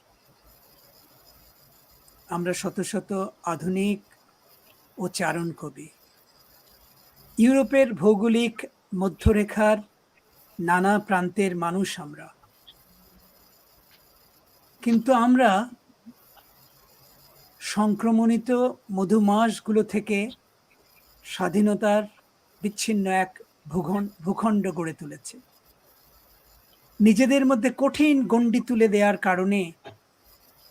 আমরা শত শত আধুনিক ও চারণ কবি। ইউরোপের ভৌগোলিক মধ্যরেখার নানা প্রান্তের মানুষ আমরা, কিন্তু আমরা সংক্রমণিত মধুমাসগুলো থেকে স্বাধীনতার বিচ্ছিন্ন এক ভূখণ্ড গড়ে তুলেছে। নিজেদের মধ্যে কঠিন গণ্ডি তুলে দেওয়ার কারণে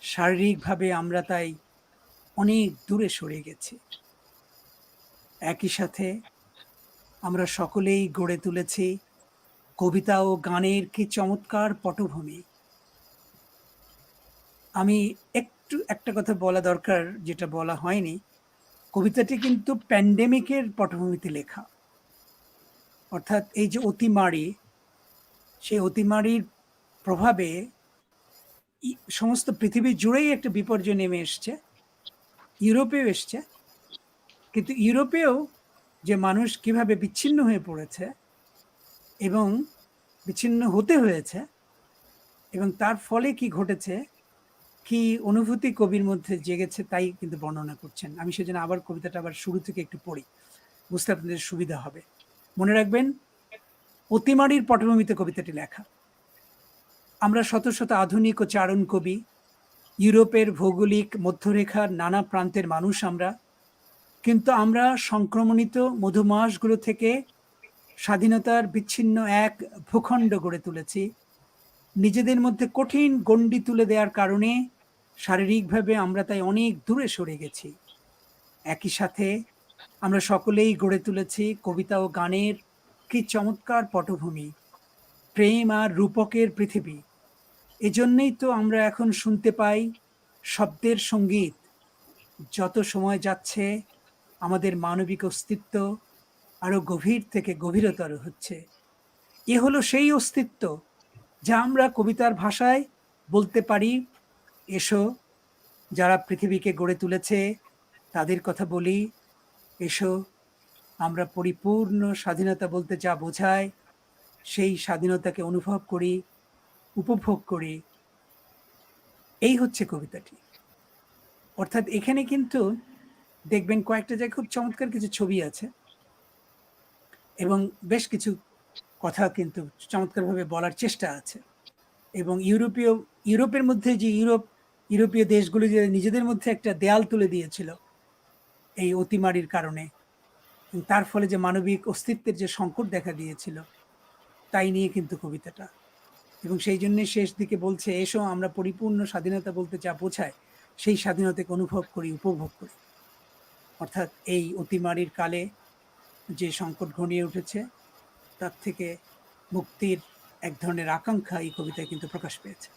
শারীরিকভাবে আমরা তাই অনেক দূরে সরে গেছি। একই সাথে আমরা সকলেই গড়ে তুলেছি কবিতা ও গানের কি চমৎকার পটভূমি। আমি একটা কথা বলা দরকার, যেটা বলা হয়নি। কবিতাটি কিন্তু প্যান্ডেমিকের পটভূমিতে লেখা, অর্থাৎ এই যে অতিমারি, সেই অতিমারির প্রভাবে সমস্ত পৃথিবী জুড়েই একটা বিপর্যয় নেমে এসছে, ইউরোপেও এসছে। কিন্তু ইউরোপেও যে মানুষ কিভাবে বিচ্ছিন্ন হয়ে পড়েছে এবং বিচ্ছিন্ন হতে হয়েছে, এবং তার ফলে কি ঘটেছে, কি অনুভূতি কবির মধ্যে জেগেছে, তাই কিন্তু বর্ণনা করছেন। আমি সেজন্য আবার কবিতাটা আবার শুরু থেকে একটু পড়ি, বুঝতে আপনাদের সুবিধা হবে। মনে রাখবেন, অতিমারির পটভূমিতে কবিতাটি লেখা। আমরা শত শত আধুনিক ও চারণ কবি, ইউরোপের ভৌগোলিক মধ্যরেখার নানা প্রান্তের মানুষ আমরা, কিন্তু আমরা সংক্রমণিত মধুমাসগুলো থেকে স্বাধীনতার বিচ্ছিন্ন এক ভূখণ্ড গড়ে তুলেছি। নিজেদের মধ্যে কঠিন গণ্ডি তুলে দেওয়ার কারণে শারীরিকভাবে আমরা তাই অনেক দূরে সরে গেছি। একই সাথে আমরা সকলেই গড়ে তুলেছি কবিতা ও গানের কি চমৎকার পটভূমি, প্রেম আর রূপকের পৃথিবী। এজন্যই তো আমরা এখন শুনতে পাই শব্দের সঙ্গীত। যত সময় যাচ্ছে আমাদের মানবিক অস্তিত্ব আরো গভীর থেকে গভীরতর হচ্ছে। এ হলো সেই অস্তিত্ব যা আমরা কবিতার ভাষায় বলতে পারি, এসো যারা পৃথিবীকে গড়ে তুলেছে তাদের কথা বলি, এসো আমরা পরিপূর্ণ স্বাধীনতা বলতে যা বোঝায় সেই স্বাধীনতাকে অনুভব করি, উপভোগ করি। এই হচ্ছে কবিতাটি। অর্থাৎ এখানে কিন্তু দেখবেন কয়েকটা জায়গায় খুব চমৎকার কিছু ছবি আছে এবং বেশ কিছু কথা কিন্তু চমৎকারভাবে বলার চেষ্টা আছে। এবং ইউরোপের মধ্যে যে ইউরোপীয় দেশগুলো যে নিজেদের মধ্যে একটা দেয়াল তুলে দিয়েছিল এই অতিমারির কারণে, তার ফলে যে মানবিক অস্তিত্বের যে সংকট দেখা দিয়েছিল, তাই নিয়ে কিন্তু কবিতাটা। এবং সেই জন্যে শেষ দিকে বলছে, এসো আমরা পরিপূর্ণ স্বাধীনতা বলতে যা বোঝায় সেই স্বাধীনতাকে অনুভব করি, উপভোগ করি। অর্থাৎ এই অতিমারির কালে যে সংকট ঘনিয়ে উঠেছে তার থেকে মুক্তির এক ধরনের আকাঙ্ক্ষা এই কবিতায় কিন্তু প্রকাশ পেয়েছে।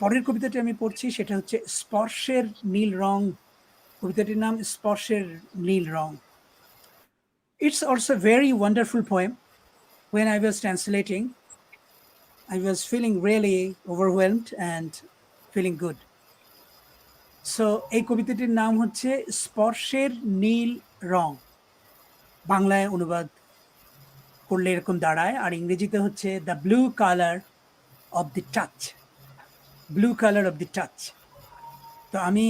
পরের কবিতাটি আমি পড়ছি, সেটা হচ্ছে স্পর্শের নীল রং। কবিতাটির নাম স্পর্শের নীল রং। It's also a very wonderful poem. When I was translating, I was feeling really overwhelmed and feeling good. So এই কবিতাটির নাম হচ্ছে স্পর্শের নীল রং। বাংলায় অনুবাদ করলে এরকম দাঁড়ায়, আর ইংরেজিতে হচ্ছে the blue colour of the touch. Blue colour of the touch. তো আমি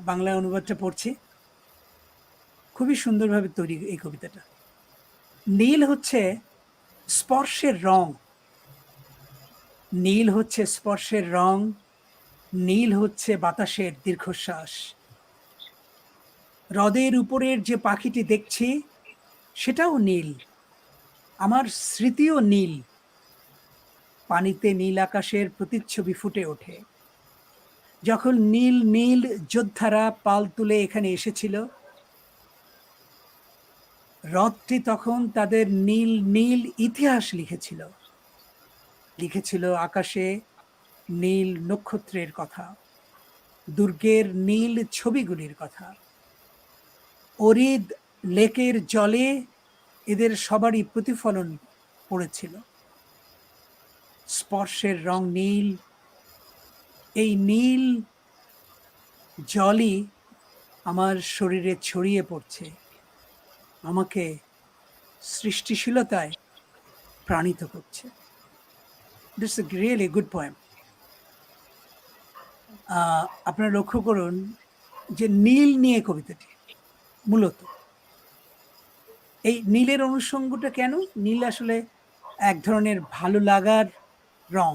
বাংলায় অনুবাদটা পড়ছি। খুবই সুন্দরভাবে তৈরি এই কবিতাটা। নীল হচ্ছে স্পর্শের রং, নীল হচ্ছে স্পর্শের রং, নীল হচ্ছে বাতাসের দীর্ঘশ্বাস। হ্রদের উপরের যে পাখিটি দেখছি সেটাও নীল, আমার স্মৃতিও নীল। পানিতে নীল আকাশের প্রতিচ্ছবি ফুটে ওঠে। যখন নীল নীল যোদ্ধারা পাল তুলে এখানে এসেছিল, হ্রদটি তখন তাদের নীল নীল ইতিহাস লিখেছিল, লিখেছিল আকাশে নীল নক্ষত্রের কথা, দুর্গের নীল ছবিগুলির কথা। অরিদ লেকের জলে এদের সবারই প্রতিফলন পড়েছিল। স্পর্শের রং নীল, এই নীল জলই আমার শরীরে ছড়িয়ে পড়ছে, আমাকে সৃষ্টিশীলতায় প্রাণিত করছে। This is really good poem. আপনারা লক্ষ্য করুন যে নীল নিয়ে কবিতাটি মূলত। এই নীলের অনুষঙ্গটা কেন? নীল আসলে এক ধরনের ভালো লাগার রং,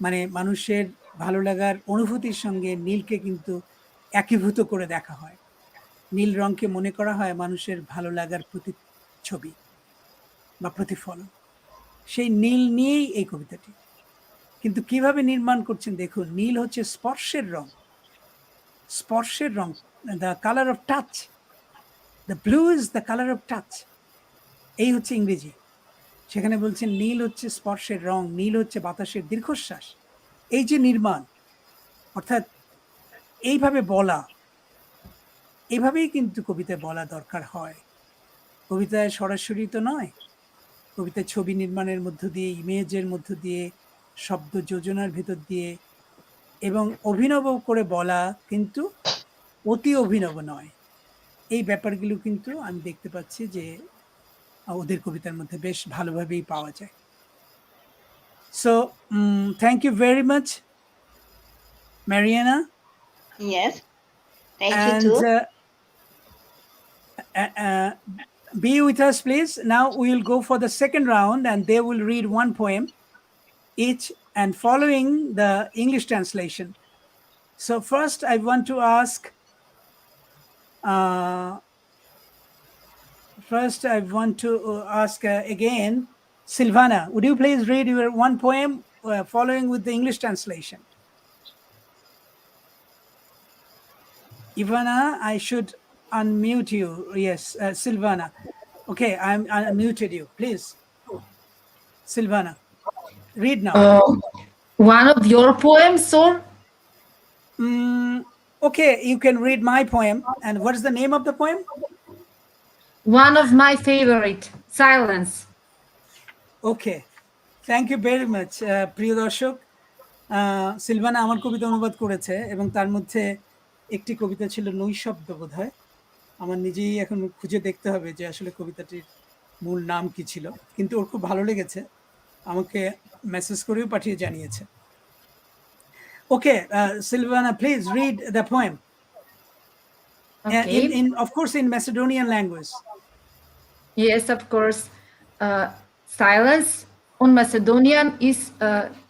মানে মানুষের ভালো লাগার অনুভূতির সঙ্গে নীলকে কিন্তু একীভূত করে দেখা হয়। নীল রংকে মনে করা হয় মানুষের ভালো লাগার প্রতিচ্ছবি বা প্রতিফলন। সেই নীল নিয়েই এই কবিতাটি। কিন্তু কিভাবে নির্মাণ করছেন দেখুন, নীল হচ্ছে স্পর্শের রং, স্পর্শের রং, the colour of touch, the blue is the colour of touch, এই হচ্ছে ইংরেজি। সেখানে বলছেন নীল হচ্ছে স্পর্শের রং, নীল হচ্ছে বাতাসের দীর্ঘশ্বাস। এই যে নির্মাণ, অর্থাৎ এইভাবে বলা, এইভাবেই কিন্তু কবিতায় বলা দরকার হয়। কবিতায় সরাসরি তো নয়, কবিতায় ছবি নির্মাণের মধ্য দিয়ে, ইমেজের মধ্য দিয়ে, শব্দ যোজনার ভিতর দিয়ে এবং অভিনব করে বলা, কিন্তু অতি অভিনব নয়। এই ব্যাপারগুলো কিন্তু আমি দেখতে পাচ্ছি যে ওদের কবিতার মধ্যে বেশ ভালোভাবেই পাওয়া যায়। So thank you very much, Mariana. Yes. Thank you And too. Be with us, please. Now we will go for the second round and they will read one poem each and following the English translation. So first I want to ask, again, Silvana, would you please read your one poem following with the English translation? Ivana, I should unmute you. Yes, Silvana. Okay, I unmuted you. Please, Silvana, read now. One of your poems, or? Okay, you can read my poem. And what is the name of the poem? One of my favorite, Silence. Okay, thank you very much, প্রিয় দর্শক। সিলভানা আমার কবিতা অনুবাদ করেছে এবং তার মধ্যে একটি কবিতা ছিল নৈশব্দ বোধহয়। আমার নিজেই এখন খুঁজে দেখতে হবে যে আসলে কবিতাটির মূল নাম কি ছিল, কিন্তু ওর খুব ভালো লেগেছে, আমাকে মেসেজ করেও পাঠিয়ে জানিয়েছে। ওকে, Silvana, please read the poem. Okay. Of course, in Macedonian language. Yes, of course. Silence on Macedonian is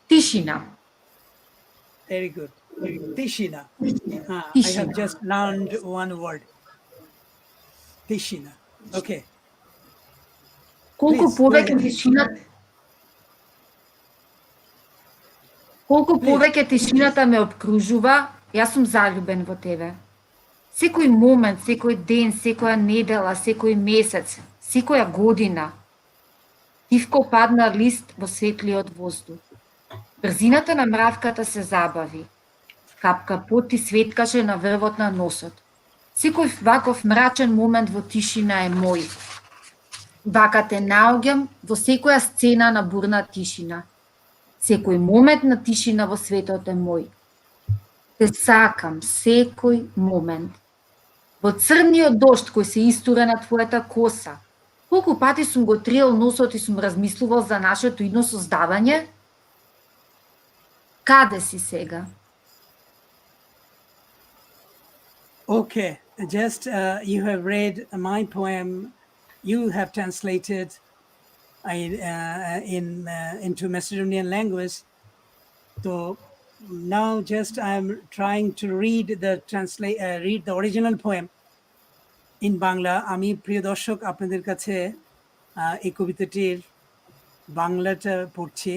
Tishina. Very good. Tishina. I Tishina. have just learned one word. Tishina. Okay. Колку Please, go повеќе ahead. тишината Колку повеќе тишината ме обкружува, јас сум заљубен во тебе. Секој момент, секој ден, секоја недела, секој месец, секоја година. Тивко падна лист во светлиот воздух. Брзината на мравката се забави. Капка пот ти светкаше на врвот на носот. Секој ваков мрачен момент во тишина е мој. Вака те наоѓам во секоја сцена на бурна тишина. Секој момент на тишина во светот е мој. Те сакам секој момент. Во црниот дожд кој се истура на твојата коса, колку пати сум го триел носот и сум размислувал за нашето идно создавање? Каде си сега? Okay, just you have read my poem. You have translated into Macedonian language. So now just I'm trying to read the original poem in Bangla. আমি প্রিয় দর্শক আপনাদের কাছে এই কবিতাটির বাংলাটা পড়ছি।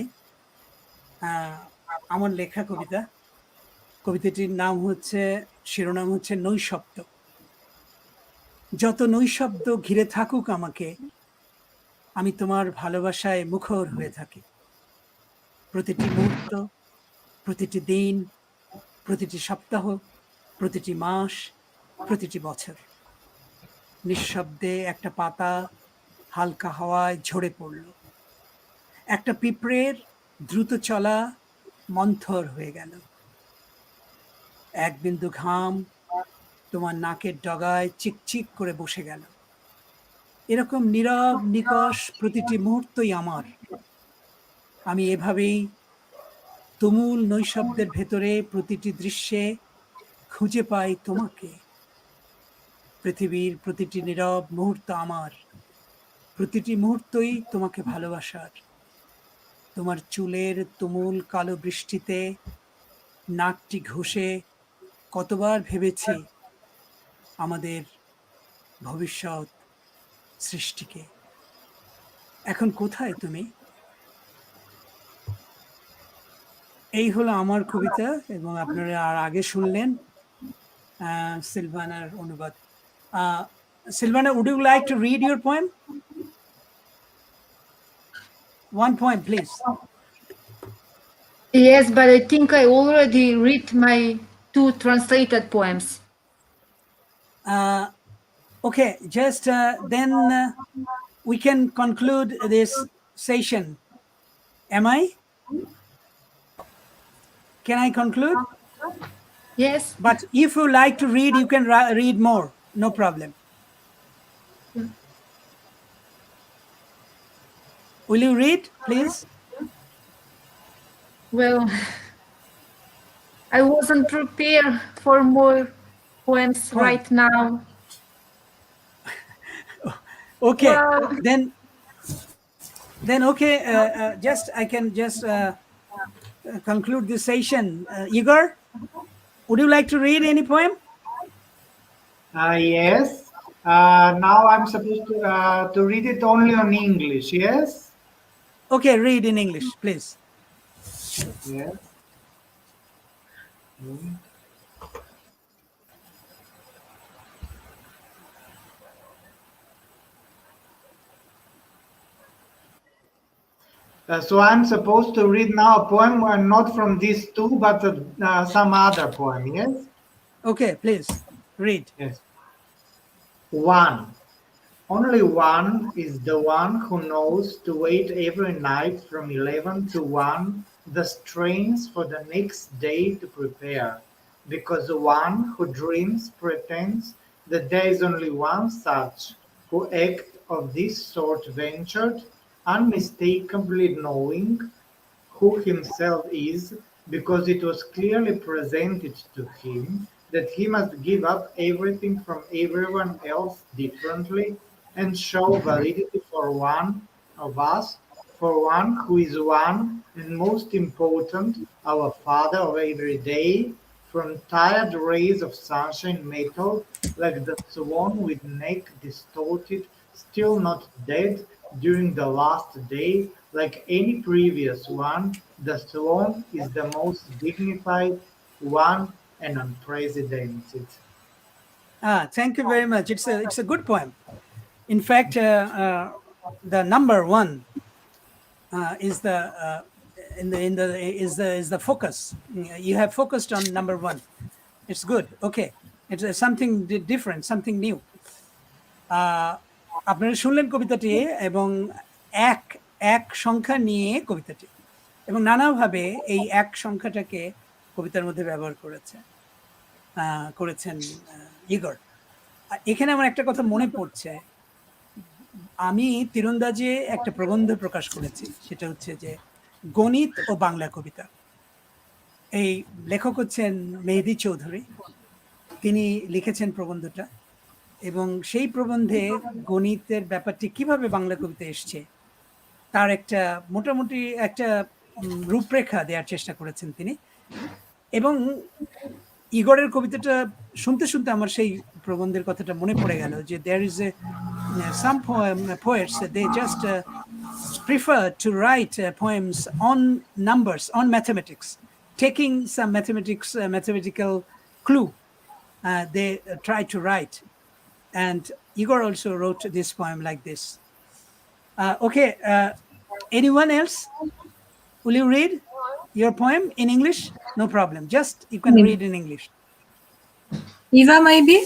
আমার লেখা কবিতা। কবিতাটির নাম হচ্ছে, শিরোনাম হচ্ছে নৈশব্দ। যত নৈশব্দ ঘিরে থাকুক আমাকে, আমি তোমার ভালোবাসায় মুখর হয়ে থাকি। প্রতিটি মুহূর্ত, প্রতিটি দিন, প্রতিটি সপ্তাহ, প্রতিটি মাস, প্রতিটি বছর। নিঃশব্দে একটা পাতা হালকা হাওয়ায় ঝরে পড়ল। একটা পিঁপড়ের দ্রুত চলা মন্থর হয়ে গেল। এক বিন্দু ঘাম তোমার নাকের ডগায় চিকচিক করে বসে গেল। এরকম নীরব নিকষ প্রতিটি মুহূর্তই আমার। আমি এভাবেই তুমুল নৈশব্দের ভেতরে প্রতিটি দৃশ্যে খুঁজে পাই তোমাকে। পৃথিবীর প্রতিটি নীরব মুহূর্ত আমার, প্রতিটি মুহূর্তই তোমাকে ভালোবাসার। তোমার চুলের তুমুল কালো বৃষ্টিতে নাকটি ঘষে কতবার ভেবেছি আমাদের ভবিষ্যৎ সৃষ্টিকে। এখন কোথায় তুমি? এই হলো আমার কবিতা, এবং আপনারা আর আগে শুনলেন সিলভানার অনুবাদ। Silvana, would you like to read your poem? One poem, please. Yes, but I think I already read my 2 translated poems. Okay, just then we can conclude this session. Am I? Can I conclude? Yes. But if you like to read, you can read more. No problem. Will you read, please? Well, I wasn't prepared for more poems right now. Okay, Well, then okay, just I can just conclude this session. Igor, would you like to read any poem? Yes. Now I'm supposed to read it only on English. Yes. Okay, read in English, please. Yes. So I'm supposed to read now a poem, not from these two, but some other poem. Yes. Okay, please read. Yes. One. Only one is the one who knows to wait every night from 11 to 1 the strains for the next day to prepare, because the one who dreams pretends that there is only one such who act of this sort ventured, unmistakably knowing who himself is, because it was clearly presented to him that he must give up everything from everyone else differently and show validity for one of us, for one who is one and most important, our Father of every day, from tired rays of sunshine metal, like the swan with neck distorted, still not dead during the last day, like any previous one, the swan is the most dignified one and unprecedented. Thank you very much. It's a good poem. In fact, the number one is the is the focus. You have focused on number one. It's good. Okay, it's something different, something new. আপনারা শুনলেন কবিতাটি, এবং এক এক সংখ্যা নিয়ে কবিতাটি, এবং নানাভাবে এই এক সংখ্যাটাকে কবিতার মধ্যে ব্যবহার করেছেন ইগর। এখানে আমার একটা কথা মনে পড়ছে, আমি তীরন্দাজে একটা প্রবন্ধ প্রকাশ করেছি, সেটা হচ্ছে যে গণিত ও বাংলা কবিতা। এই লেখক হচ্ছেন মেহেদী চৌধুরী, তিনি লিখেছেন প্রবন্ধটা, এবং সেই প্রবন্ধে গণিতের ব্যাপারটি কিভাবে বাংলা কবিতা এসছে তার একটা মোটামুটি একটা রূপরেখা দেওয়ার চেষ্টা করেছেন তিনি। এবং ইগরের কবিতাটা শুনতে শুনতে আমার সেই প্রবন্ধের কথাটা মনে পড়ে গেল, যে there is some poets, they just prefer to write poems on numbers, on mathematics, taking some mathematical clue, they try to write. And Igor also wrote this poem like this. Okay, anyone else? Will you read your poem in English? No problem. Just you can read in English. Eva, maybe?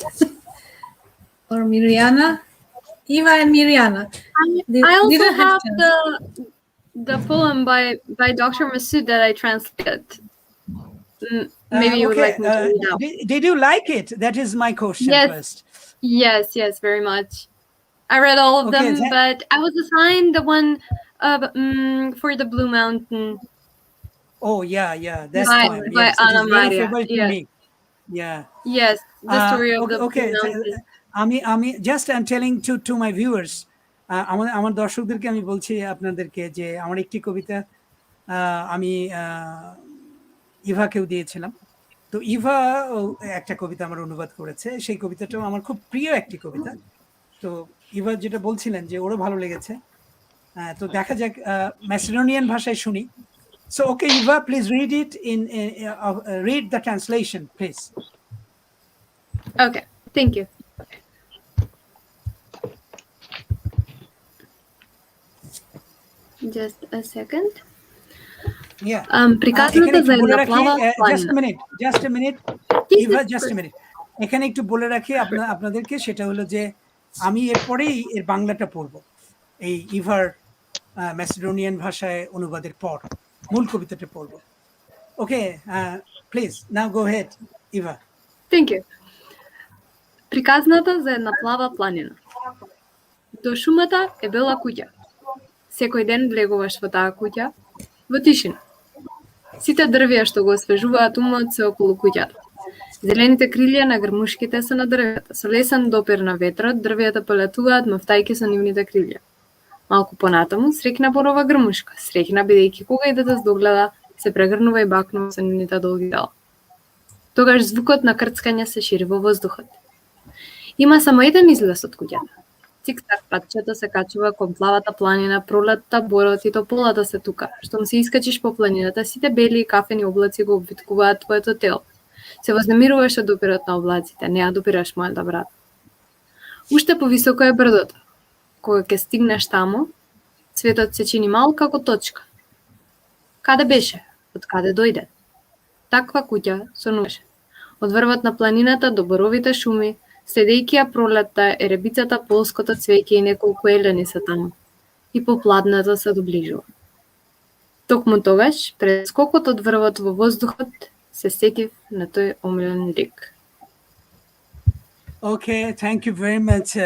Or Miriana? Eva and Miriana. I also have the poem by Dr. Massoud that I translated. Maybe you would Okay. like me to read out. Did you like it? That is my question Yes. first. Yes, very much. I read all of Okay, them, but I was assigned the one for the Blue Mountain. Oh yeah, that By poem. Yes, it Anna is very Maria. favorite to Yes. me. Yeah. Yes, the story of the Okay. Blue Mountain. আমি just I am telling to my viewers, আমার দর্শকদেরকে আমি বলছি আপনাদেরকে যে আমার একটি কবিতা আমি ইভাকেও দিয়েছিলাম। তো ইভা একটা কবিতা আমার অনুবাদ করেছে, সেই কবিতাটাও আমার খুব প্রিয় একটি কবিতা। তো ইভা যেটা বলছিলেন যে ওরও ভালো লেগেছে, তো দেখা যাক ম্যাসিডোনিয়ান ভাষায় শুনি। So okay, Eva, please read it read the translation, please. Okay, thank you. Just a second. Yeah. Приказната за една плава Just a minute. Eva, just a minute. এখানে একটু বলে রাখি আপনাদেরকে, সেটা হলো যে আমি এরপরেই এর বাংলাটা পড়বো, এই ইভার ম্যাসিডোনিয়ান ভাষায় অনুবাদের পর মূল কবিতাটা পড়বো। Okay, please now go head, Eva. Thank you. Приказната за една плава планина. До шумата е бела куќа. Секој ден влегуваш во таа куќа, во тишина. Сите дрвја што го освежуваат умот се околу куќата. Зелените крилја на грмушките се на дрвјата. Со лесен допир на ветрот, дрвјата полетуваат мавтајки со нивните крилја. Малку понатаму срекна борова грмушка, срекна бидејќи кога иде да здогледа, се прегрнува и бакнува со нивните долги дела. Тогаш звукот на крцкање се шири во воздухот. Има само еден излез од куќата. Цик-цак патчето се качува кон плавата планина, пролетта, борот и тополата се тука. Штом се искачиш по планината, сите бели и кафени облаци го обвиткуваат твоето тело. Се вознемируваш од допирот на облаците, не ја допираш мојата брат. Уште повисоко е брдото. Кога ќе стигнеш таму, светот се чини мал како точка. Каде беше? Од каде дојде? Таква куќа сонуваше. Од врвот на планината до боровите шуми, следејќи ја пролетта, еребицата, полското цвеќе и неколку елени се таму. И попладнето се доближува. Токму тогаш, пред скокот од врвот во воздухот, се сетив на тој омилен лик. Okay, thank you very much,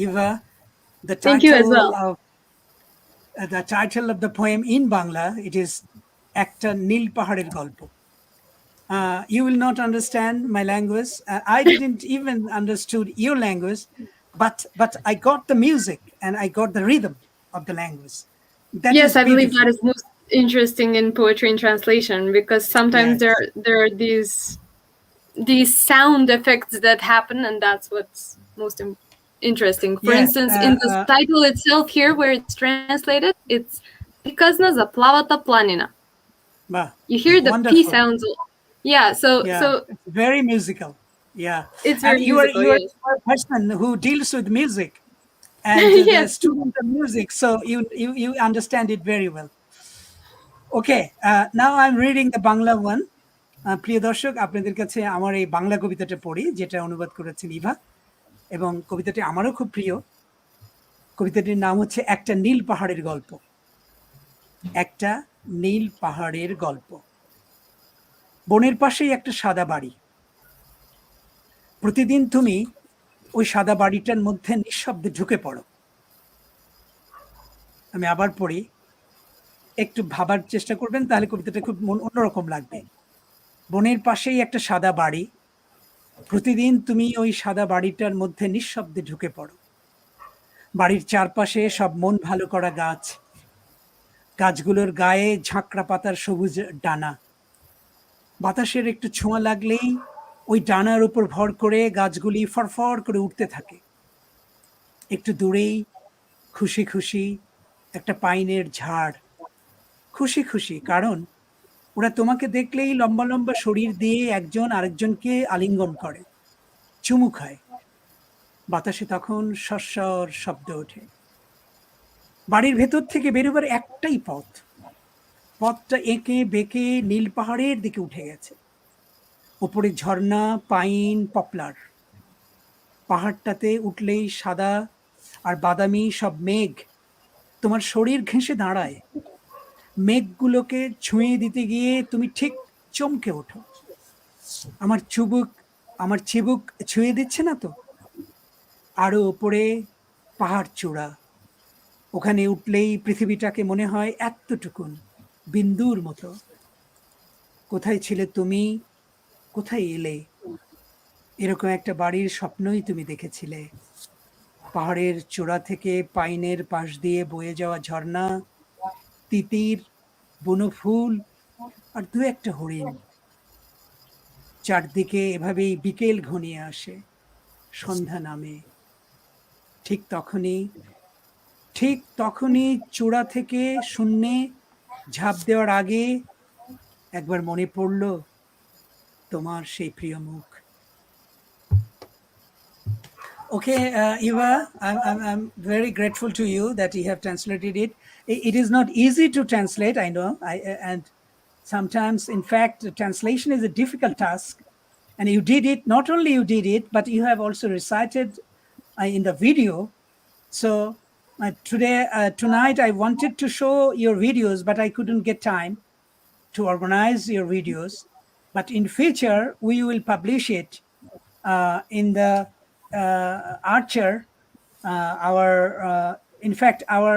Eva. Thank you as well. The title of the poem in Bangla, it is Ekta Nil Paharer Golpo. You will not understand my language. I didn't even understood your language, but I got the music and I got the rhythm of the language. Yes, I believe that is most interesting in poetry and translation, because sometimes there are these sound effects that happen, and that's what's most interesting. For instance, in the title itself here, where it's translated, it's Приказна за плавата планина. You hear the P sounds. Yeah, so it's very musical. Yeah, it's very musical. You are a person who deals with music and a student of music, so you understand it very well. Okay, now I'm reading the Bangla one. প্রিয় দর্শক, আপনাদের কাছে আমার এই বাংলা কবিতাটা পড়ি, যেটা অনুবাদ করেছেন ইভা, এবং কবিতাটি আমারও খুব প্রিয়। কবিতাটির নাম হচ্ছে একটা নীল পাহাড়ের গল্প। একটা নীল পাহাড়ের গল্প। বনের পাশেই একটা সাদা বাড়ি। প্রতিদিন তুমি ওই সাদা বাড়িটার মধ্যে নিঃশব্দে ঢুকে পড়ো। আমি আবার পড়ি, একটু ভাবার চেষ্টা করবেন, তাহলে কবিতাটা খুব অন্যরকম লাগবে। বনের পাশেই একটা সাদা বাড়ি, প্রতিদিন তুমি ওই সাদা বাড়িটার মধ্যে নিঃশব্দে ঢুকে পড়ো। বাড়ির চারপাশে সব মন ভালো করা গাছ, গাছগুলোর গায়ে ঝাঁকড়া পাতার সবুজ ডানা। বাতাসের একটু ছোঁয়া লাগলেই ওই ডানার উপর ভর করে গাছগুলি ফরফর করে উঠতে থাকে। একটু দূরেই খুশি খুশি একটা পাইনের ঝাড়, খুশি খুশি কারণ ওরা তোমাকে দেখলেই লম্বা লম্বা শরীর দিয়ে একজন আরেকজনকে আলিঙ্গন করে, চুমু খায়। বাতাসে তখন সস্বর শব্দ ওঠে। বাড়ির ভেতর থেকে বেরোবার একটাই পথ, পথটা এঁকে বেঁকে নীল পাহাড়ের দিকে উঠে গেছে। ওপরে ঝর্ণা, পাইন, পপলার। পাহাড়টাতে উঠলেই সাদা আর বাদামি সব মেঘ তোমার শরীর ঘেঁষে দাঁড়ায়। মেঘগুলোকে ছুঁয়ে দিতে গিয়ে তুমি ঠিক চমকে ওঠো, আমার চিবুক ছুঁয়ে দিচ্ছে না তো? আরো ওপরে পাহাড় চূড়া, ওখানে উঠলেই পৃথিবীটাকে মনে হয় এতটুকুন, বিন্দুর মতো। কোথায় ছিলে তুমি, কোথায় এলে? এরকম একটা বাড়ির স্বপ্নই তুমি দেখেছিলে। পাহাড়ের চূড়া থেকে পাইনের পাশ দিয়ে বয়ে যাওয়া ঝর্ণা, তিতির, বুনো ফুল আর দু একটা হরিণ। চারদিকে এভাবেই বিকেল ঘনিয়ে আসে, সন্ধ্যা নামে। ঠিক তখনই চূড়া থেকে শূন্যে ঝাঁপ দেওয়ার আগে একবার মনে পড়ল তোমার সেই প্রিয় মুখ। Okay, Eva, I'm very grateful to you that you have translated it. It is not easy to translate, I know, and sometimes, in fact, translation is a difficult task. And you did it, not only you did it, but you have also recited in the video. So tonight, I wanted to show your videos, but I couldn't get time to organize your videos. But in future, we will publish it in the Archer, in fact, our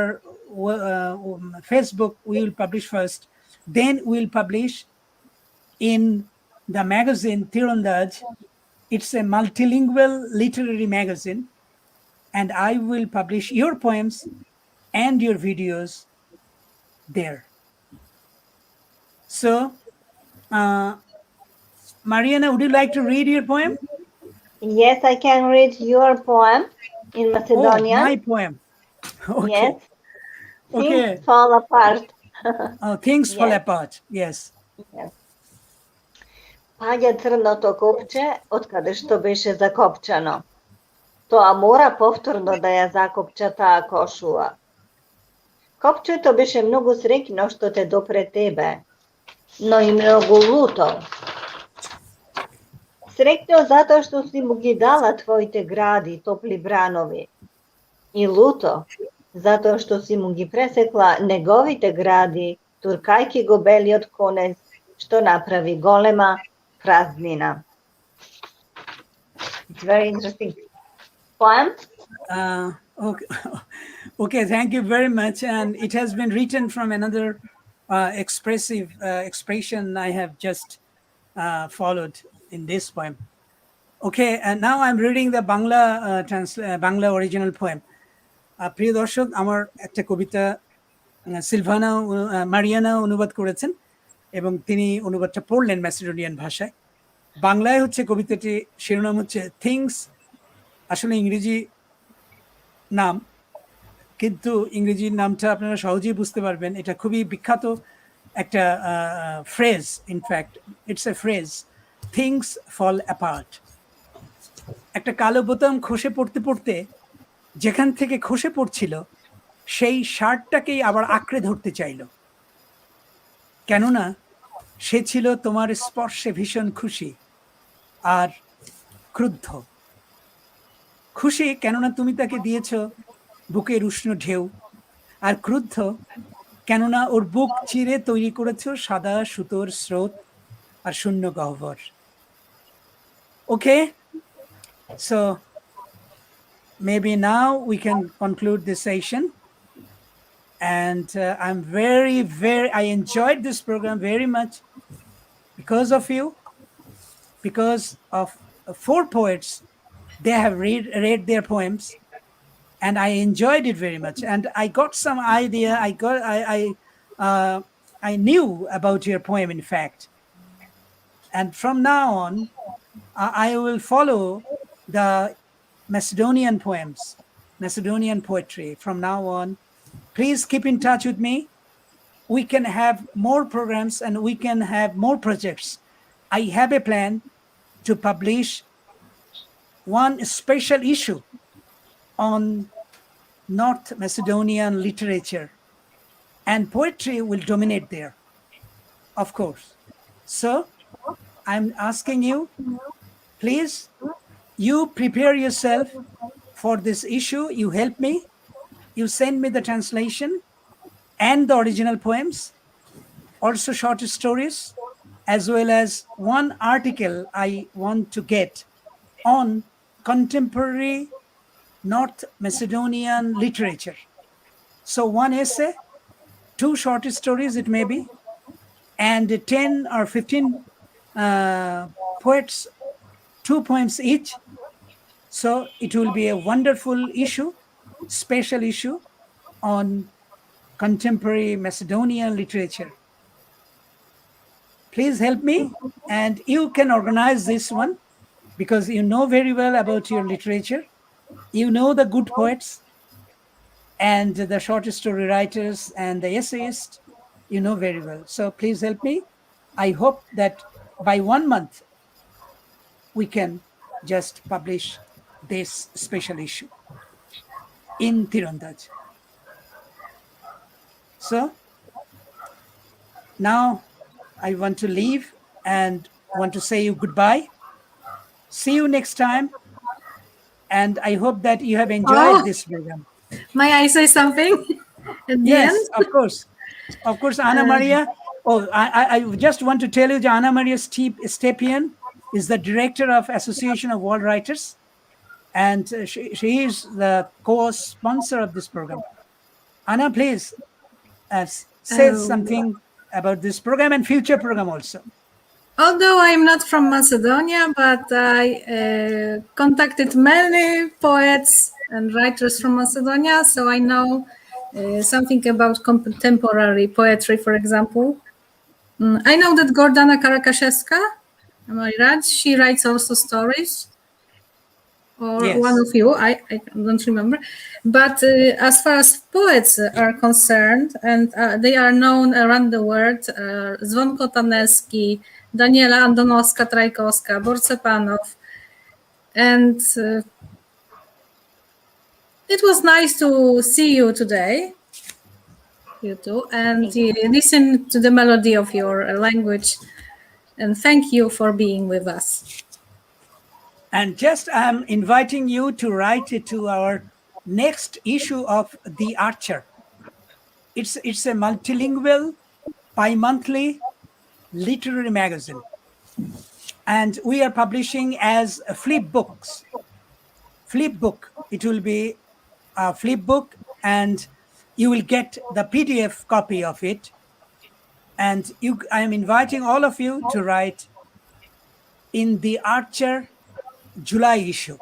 Facebook we will publish first. Then we'll publish in the magazine Teerandaz. It's a multilingual literary magazine, and I will publish your poems and your videos there. So, Mariana, would you like to read your poem? Yes, I can read your poem in Oh, Macedonian. my poem. Okay. Yes. Okay. Things fall apart. Things fall Yes. apart. Yes. Yes. Паѓа црното копче од каде што беше закопчано. Тоа мора повторно да ја закопча таа кошула. Копчето беше многу среќно што те допре тебе, но и многу луто. Среќно затоа што си му ги дала твоите гради, топли бранови. И луто, затоа што си му ги пресекла неговите гради, туркајки го белиот конец, што направи голема празнина. It's very interesting poem. Okay. Okay, thank you very much. And it has been written from another expressive expression I have just followed in this poem. Okay, and now I'm reading the Bangla original poem. প্রিয় দর্শক, আমার একটা কবিতা সিলভানা Mariana অনুবাদ করেছেন এবং তিনি অনুবাদটা পড়লেন Macedonian ভাষায়। বাংলায় হচ্ছে কবিতাটি, শিরোনাম হচ্ছে থিংস। আসলে ইংরেজি নাম, কিন্তু ইংরেজি নামটা আপনারা সহজেই বুঝতে পারবেন। এটা খুবই বিখ্যাত একটা phrase, in fact it's a phrase, things fall apart. একটা কালো বোতাম খসে পড়তে পড়তে যেখান থেকে খসে পড়ছিল সেই শার্টটাকেই আবার আঁকড়ে ধরতে চাইল, কেননা সে ছিল তোমার স্পর্শে ভীষণ খুশি আর ক্রুদ্ধ। খুশি কেননা তুমি তাকে দিয়েছ বুকের উষ্ণ ঢেউ, আর ক্রুদ্ধ কেননা ওর বুক চিরে তৈরি করেছ সাদা সুতোর স্রোত আর শূন্য গহ্বর। ওকে, so maybe now we can conclude this session. And I enjoyed this program very much because of you, because of 4 poets. They have read their poems, and I enjoyed it very much. And I got some idea. I knew about your poem, in fact. And from now on, I will follow the Macedonian poems, Macedonian poetry from now on. Please keep in touch with me. We can have more programs and we can have more projects. I have a plan to publish one special issue on North Macedonian literature, and poetry will dominate there, of course. So I'm asking you, please, you prepare yourself for this issue. You help me. You send me the translation and the original poems, also short stories, as well as one article I want to get on contemporary North Macedonian literature. So one essay, 2 short stories it may be, and 10 or 15 poets, 2 poems each. So it will be a wonderful issue, special issue on contemporary Macedonian literature. Please help me, and you can organize this one because you know very well about your literature. You know the good poets and the short story writers and the essayists, you know very well. So please help me. I hope that by 1 month we can just publish this special issue in Teerandaz. So now I want to leave and want to say you goodbye. See you next time. And I hope that you have enjoyed this program. May I say something at the Yes, end? of course. Of course, Anna Maria. Oh, I just want to tell you that Anna Maria Stepien is the director of Association of World Writers. And she is the co-sponsor of this program. Anna, please say something about this program and future program also. Although I'm not from Macedonia, but I contacted many poets and writers from Macedonia, so I know something about contemporary poetry, for example. I know that Gordana Karakaszewska, am I right? She writes also stories. Or Yes. one of you, I don't remember. But as far as poets are concerned, and they are known around the world, Zvonko Taneski, Daniela Andonowska-Trajkowska, Borcepanow. And it was nice to see you today, you two, and listen to the melody of your language. And thank you for being with us. And just I'm inviting you to write it to our next issue of The Archer. It's a multilingual, bi-monthly literary magazine. And we are publishing as flip books. Flip book. It will be a flip book, and you will get the PDF copy of it. And I am inviting all of you to write in The Archer July issue.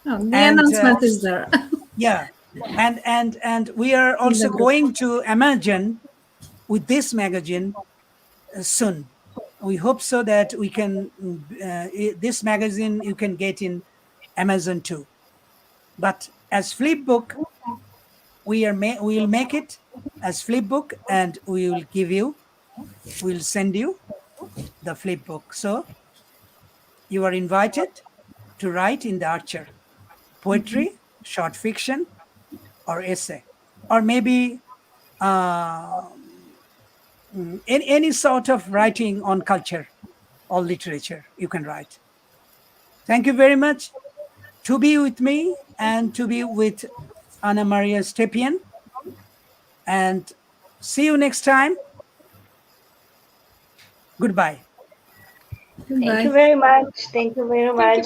Oh, the announcement is there. Yeah, and we are also going to Amazon with this magazine soon. We hope so that we can this magazine you can get in Amazon too. But as flip book, we will make it as flip book, and we will give you, we'll send you the flip book. So you are invited to write in The Archer poetry, short fiction, or essay, or maybe any sort of writing on culture or literature you can write. Thank you very much to be with me and to be with Anna Maria Stepien. And see you next time. Goodbye. Thank you very much. Thank you very much.